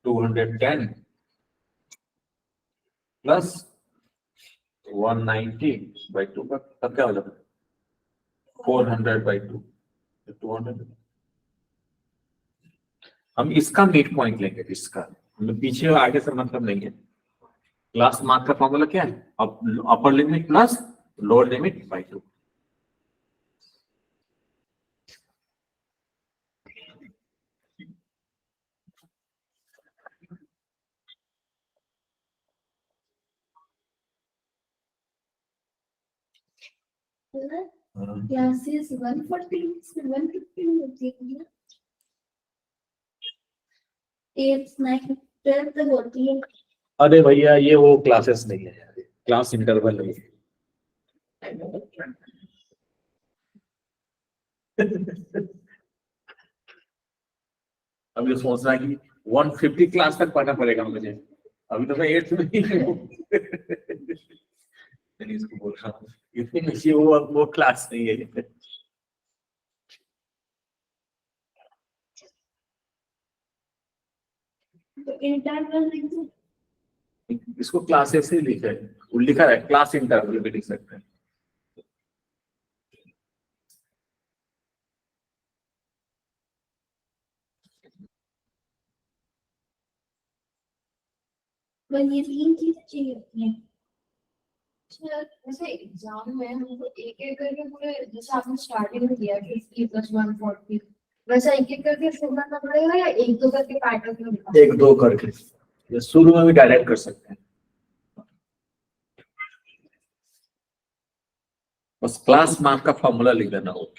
210 प्लस 190/2 का तब क्या हो जाता है? 400/2, 200। हम इसका मिड पॉइंट लेंगे, इसका मतलब पीछे और आगे से मतलब नहीं है। क्लास मार्क का फॉर्मूला क्या है? Upper limit plus lower limit by 2। Classes 140 से 150 होती है, 8 9 12 तक होती है। अरे भैया ये वो क्लासेस नहीं है, क्लास इंटरवल नहीं है। अब ये सोच रहा है कि 150 क्लास तक पढ़ना पड़ेगा मुझे, अभी तो मैं 8th में ही हूँ। चलिए इसको बोल रहा हूँ इतनी नीचे वो क्लास नहीं है। तो इंटरवल इसको क्लासेस ही लिखा है, वो लिखा है क्लास इंटरवल भी लिख सकते हैं। ये 3 चीजें चाहिए होती हैं। सर वैसे एग्जाम में हमको एक एक करके पूरे, जैसे आपने स्टार्टिंग में दिया कि 50 + 140, वैसा एक एक करके शुरू करना पड़ेगा या एक दो करके पैटर्न में लिखा? एक दो करके, ये शुरू में भी डायरेक्ट कर सकते हैं। बस क्लास मार्क का फॉर्मूला लिख देना हो।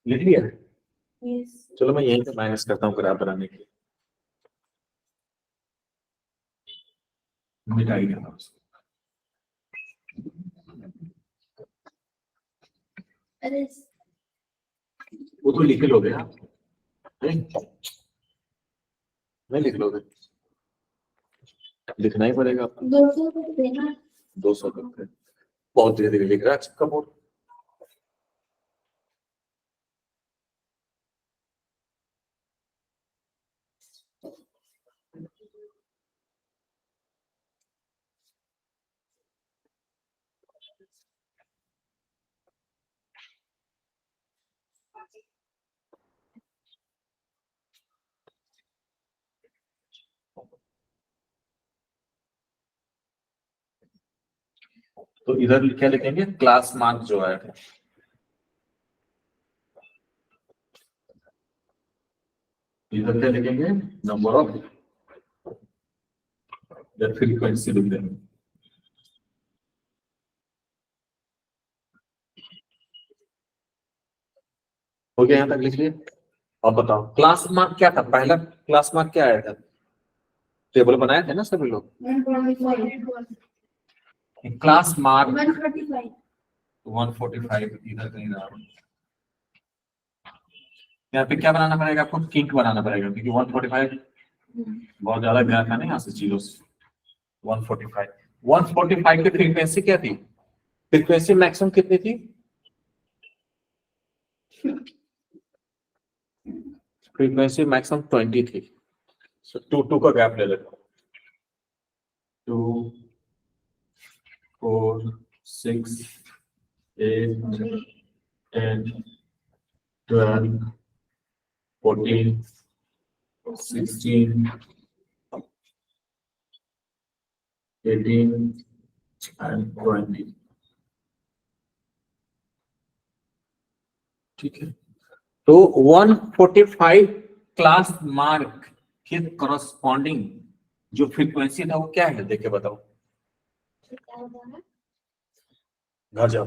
लिख लिया? यस चलो मैं यहीं से माइनस करता हूँ ग्राफ बनाने के लिए। मिटाई देना उसको। अरे वो तो लिख लोगे आप, नहीं लिख लोगे? लिखना ही पड़ेगा आपको। 200 को देना 200 करते हैं, बहुत धीरे धीरे लिख रहा है सबका बोर्ड। तो इधर क्या लिखेंगे? क्लास मार्क जो है, इधर क्या लिखेंगे? नंबर ऑफ, इधर फ्रीक्वेंसी लिख देंगे। हो गया? यहाँ तक लिख लिए? अब बताओ क्लास मार्क क्या था? पहला क्लास मार्क क्या आया था? टेबल बनाए थे ना सभी लोग। 145 क्लास मार्क 145 145 इधर कहीं रहा। यहाँ पे क्या बनाना पड़ेगा आपको? किंक बनाना पड़ेगा, क्योंकि 145 बहुत ज्यादा गया था ना यहाँ से जीरो से। 145 की फ्रीक्वेंसी क्या थी? फ्रीक्वेंसी मैक्सिमम कितनी थी? फ्रीक्वेंसी मैक्सिमम 20 थी। So 2 का गैप ले लेता हूँ। 2 4 6 8 10, 12, 14, 16, 18 and 20. ठीक है, तो 145 क्लास मार्क के करस्पॉन्डिंग जो फ्रीक्वेंसी था वो क्या है, देख के बताओ। घर जाओ,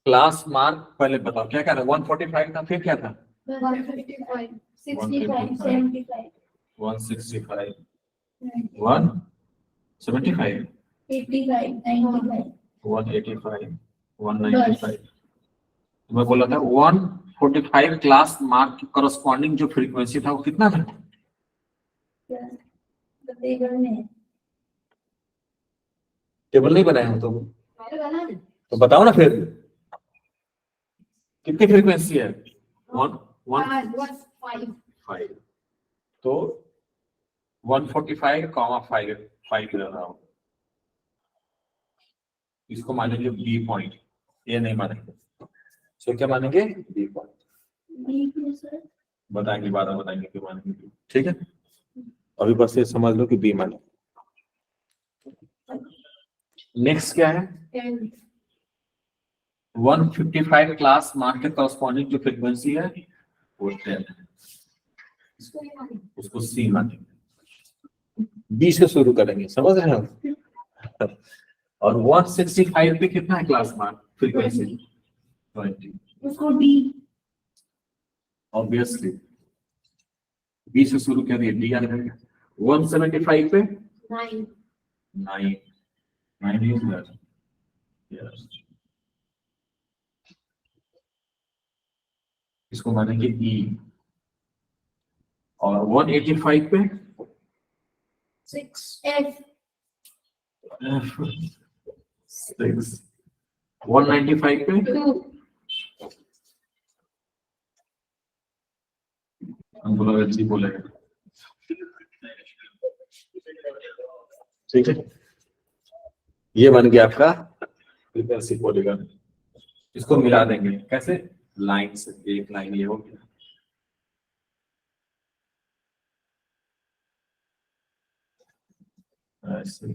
क्लास मार्क पहले बताओ क्या क्या था। 145 था, फिर क्या था 155, 65, 75, 165, 175, 85, 95. 185, 195। मैं बोला था 145 क्लास मार्क के करस्पॉन्डिंग जो फ्रीक्वेंसी था वो कितना था। टेबल में टेबल नहीं बनाया हो तो बना दे। बताओ ना फिर कितनी फ्रीक्वेंसी है। 115, तो 145, 5 ले रहा हूं, इसको मानेंगे बी पॉइंट, ये नहीं मानेंगे, तो क्या मानेंगे बी पॉइंट। बताएंगे बाद में, बताएंगे क्यों मानेंगे, ठीक है। अभी बस ये समझ लो कि बी माने। नेक्स्ट क्या है 155 क्लास मार्क के करस्पॉन्डिंग जो फ्रीक्वेंसी है वो 10 है, उसको सी मानेंगे, बी से शुरू करेंगे, समझ रहे हैं। और 165 पे कितना है क्लास मार्क फ्रीक्वेंसी 20, उसको डी ऑब्वियसली बी से शुरू कर दिए, डी आ जाएगा। 175 पे 9 9 is there, yes, इसको मानेंगे ई। और 185 पे 6 F 6, 195 पे 2 हम बोला जी बोलेगा, ठीक है। ये बन गया आपका फ्रीक्वेंसी पॉलीगन। इसको मिला देंगे कैसे, लाइन से, एक लाइन ये हो गया, ऐसे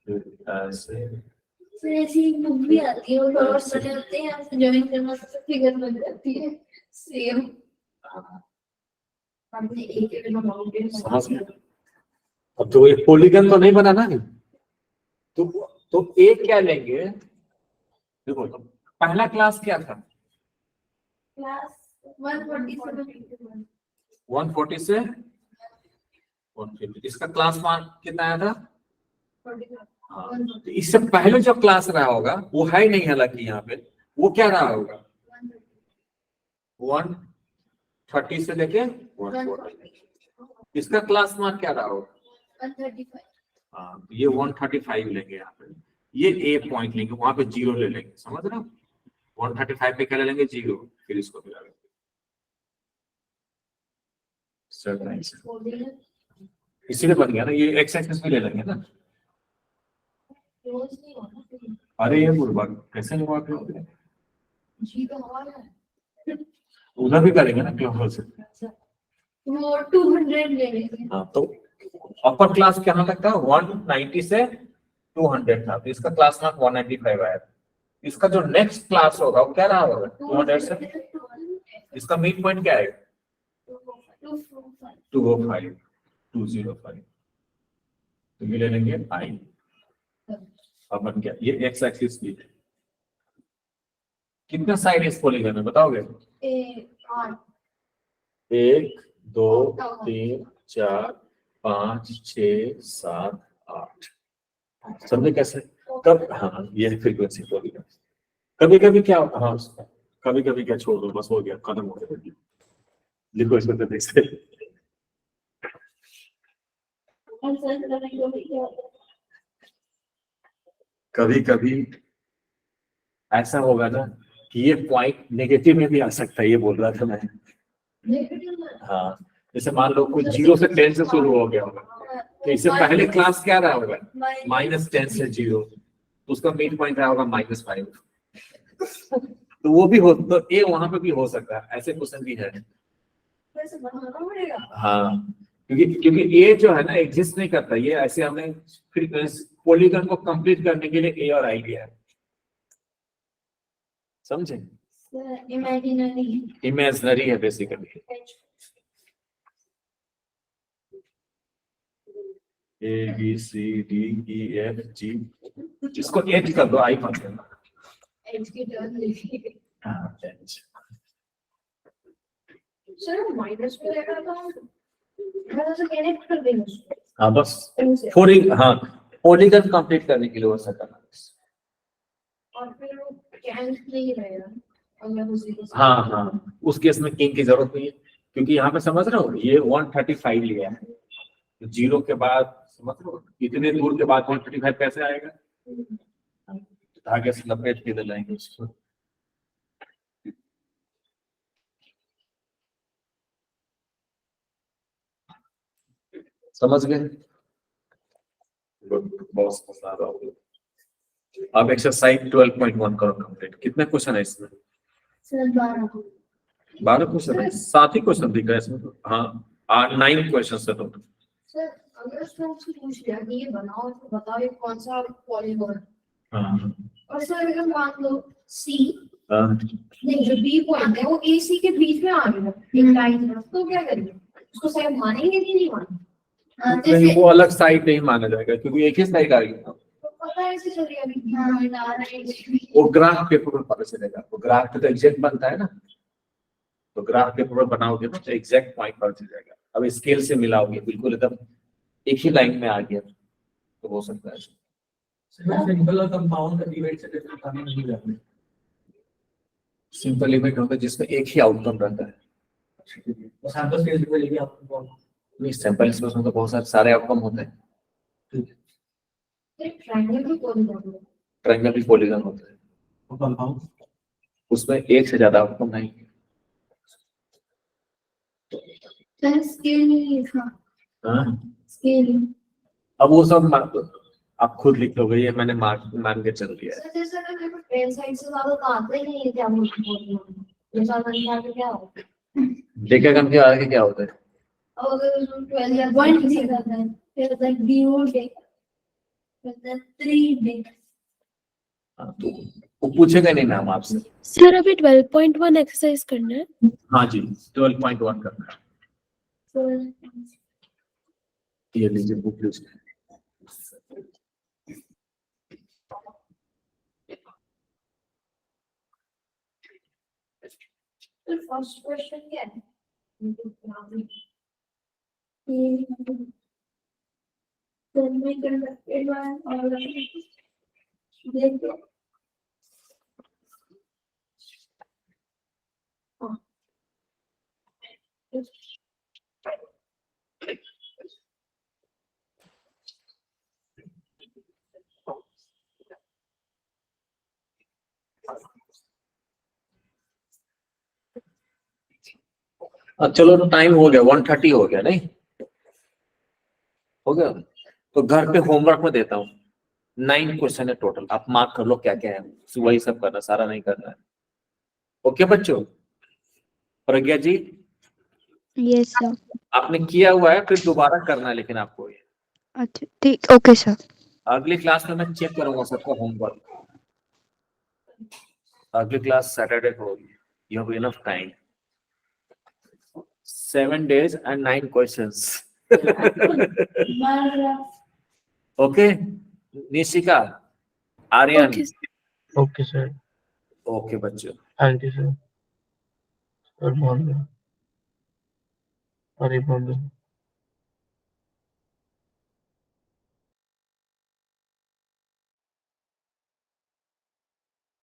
फिर ऐसे। ऐसी बुक भी आती है और नोट्स बने होते हैं, आपसे ज्वाइन करना तो फिगर बन जाती है सेम। हमने एक माउंटेन समझ गए। अब तो ये पॉलीगन तो नहीं बना ना, तो एक क्या लेंगे, देखो तो पहला क्लास क्या था क्लास 147 140 से 150, इसका क्लास मार्क कितना आया था। हाँ, तो इससे पहले जो क्लास रहा होगा वो है ही नहीं, हालांकि यहाँ पे वो क्या रहा होगा 130 से लेके 140, इसका क्लास मार्क क्या रहा होगा 135। हाँ, तो ये 135 लेंगे यहाँ पे, ये ए पॉइंट लेंगे, वहां पे 0 ले लेंगे, समझ रहे हो। 135 पे क्या ले लेंगे 0, फिर इसको मिला लेंगे। इसीलिए बन गया ना, ये एक्स एक्सिस भी ले लेंगे ना। रोज नहीं होना फिर अरे ये बुरबा कैसे नहीं हुआ फिर, जी तो और है उधर भी करेंगे ना क्लास से। वो 200 ले लेंगे। हाँ, तो अपर क्लास कहाँ तक था 190 से 200 था, तो इसका क्लास मार्क 195 आया। इसका जो नेक्स्ट क्लास होगा वो क्या रहा होगा 200 से, इसका मिड पॉइंट क्या है 205, 205, तो ये ले लेंगे आई। अब बन गया ये एक्स एक्सिस भी है। कितने साइड इस पॉलीगन में बताओगे 8 1 2 3 4 5 6 7 8, समझे कैसे। कब हाँ ये फ्रीक्वेंसी पॉलीगन। कभी कभी क्या हाँ कभी कभी क्या छोड़ दो, बस हो गया, खत्म हो गया, लिखो इसमें तो देख से। कभी कभी ऐसा होगा ना कि ये पॉइंट नेगेटिव में भी आ सकता है, ये बोल रहा था मैं। हाँ, जैसे मान लो कुछ 0 से 10 से शुरू हो गया होगा, तो इससे पहले क्लास क्या रहा होगा -10 से 0, तो उसका मिड पॉइंट क्या होगा -5। तो वो भी हो, तो ए वहां पे भी हो सकता है, ऐसे क्वेश्चन भी है। वैसे बनाना पड़ेगा। हाँ, क्योंकि ए जो है ना एग्जिस्ट नहीं करता, ये ऐसे हमने फिर पॉलीगन को कंप्लीट करने के लिए ए और आई लिया है, समझे? इमेजिनरी इमेजिनरी है basically. A B C D E F G, इसको एच कर दो, आई मत करना। एच की टर्न लेके हाँ, H। सर माइनस पे लगा था, मैं तो कनेक्ट कर देंगे उसको। हाँ बस उनसे। हाँ, पॉलीगन कंप्लीट करने के लिए वो ऐसा करना। और फिर वो कैंट नहीं रहेगा, और मैं उसी को हाँ हाँ, उस केस में किंग की जरूरत नहीं है, क्योंकि यहाँ पे समझ रहे हो ये 135 लिया है, तो 0 के बाद समझ रहे हो इतने दूर के बाद 135 कैसे आएगा? धागे से लपेट के लाएंगे उसको। समझ गए? बहुत मजा आ रहा होगा। अब एक्सरसाइज 12.1 करो कंप्लीट। कितने क्वेश्चन है इसमें? सर 12 क्वेश्चन है, 7 ही क्वेश्चन दिख रहा है इसमें तो। हाँ 9 क्वेश्चन है तो। सर अगर उसने मुझसे पूछ लिया कि ये बनाओ तो बताओ ये कौन सा पॉलीगॉन है, हाँ और सर अगर मान लो सी हाँ, नहीं जो बी पॉइंट है वो ए सी के बीच में आ गया एक लाइन है, तो क्या करेंगे? उसको साइड मानेंगे कि नहीं मानेंगे? नहीं जैसे वो अलग साइड नहीं माना जाएगा, क्योंकि एक ही साइड आ गई ना। तो पता है ऐसे चलेगा भी पॉइंट आ रहा है। वो ग्राफ पेपर में पता चलेगा, वो ग्राफ पे तो एग्जैक्ट बनता है ना, तो ग्राफ पेपर में बनाओगे ना तो एग्जैक्ट पॉइंट पता चल जाएगा। अब स्केल से मिलाओगे बिल्कुल एकदम एक ही लाइन में आ गया तो हो सकता है। सिंपल और कंपाउंड का डिवाइड से करना नहीं करना। सिंपल लिमिट होता है जिसमें एक ही आउटकम रहता है। बस सैंपल स्पेस को लेके आपको नहीं, सैंपल स्पेस में तो बहुत सारे आउटकम होते हैं। ट्रायंगल भी पॉलीगॉन है। ट्रायंगल भी पॉलीगन होता है, कंपाउंड उसमें एक से ज्यादा आउटकम नहीं है। सर स्केल नहीं था, हाँ? स्केल अब वो सब आप खुद लिख लोगे, ये मैंने मान के चल दिया है। सर जैसे अगर मेरे को पेन साइड से ज्यादा तो आता ही नहीं है क्या मुझे पॉलीगॉन ये ज्यादा नहीं आगे क्या होगा? रेखागण के आगे क्या होता है? अब अगर उसमें 12 या 1 से ज्यादा है फिर लाइक डी डे फिर 3 डे। हाँ, तो वो पूछेगा नहीं नाम आपसे। सर अभी 12.1 एक्सरसाइज करना है। हाँ जी, 12.1 करना है। ये लीजिए बुक लीजिए। फर्स्ट क्वेश्चन क्या है? Semiconductor one or देखो चलो तो टाइम हो गया, 1:30 हो गया नहीं हो गया? तो घर पे होमवर्क में देता हूँ, 9 क्वेश्चन है टोटल, आप मार्क कर लो क्या क्या है, वही सब करना, सारा नहीं करना है। ओके बच्चों? प्रज्ञा जी यस सर। आपने किया हुआ है, फिर दोबारा करना है लेकिन आपको ये अच्छा ठीक, ओके सर। अगली क्लास में मैं चेक करूंगा सबका होमवर्क। अगली क्लास सैटरडे को होगी, you have enough time. 7 days and 9 questions. Okay Nishika, Aryan. Okay okay sir, okay बच्चों। Thank you sir. Good morning. Hari बोल।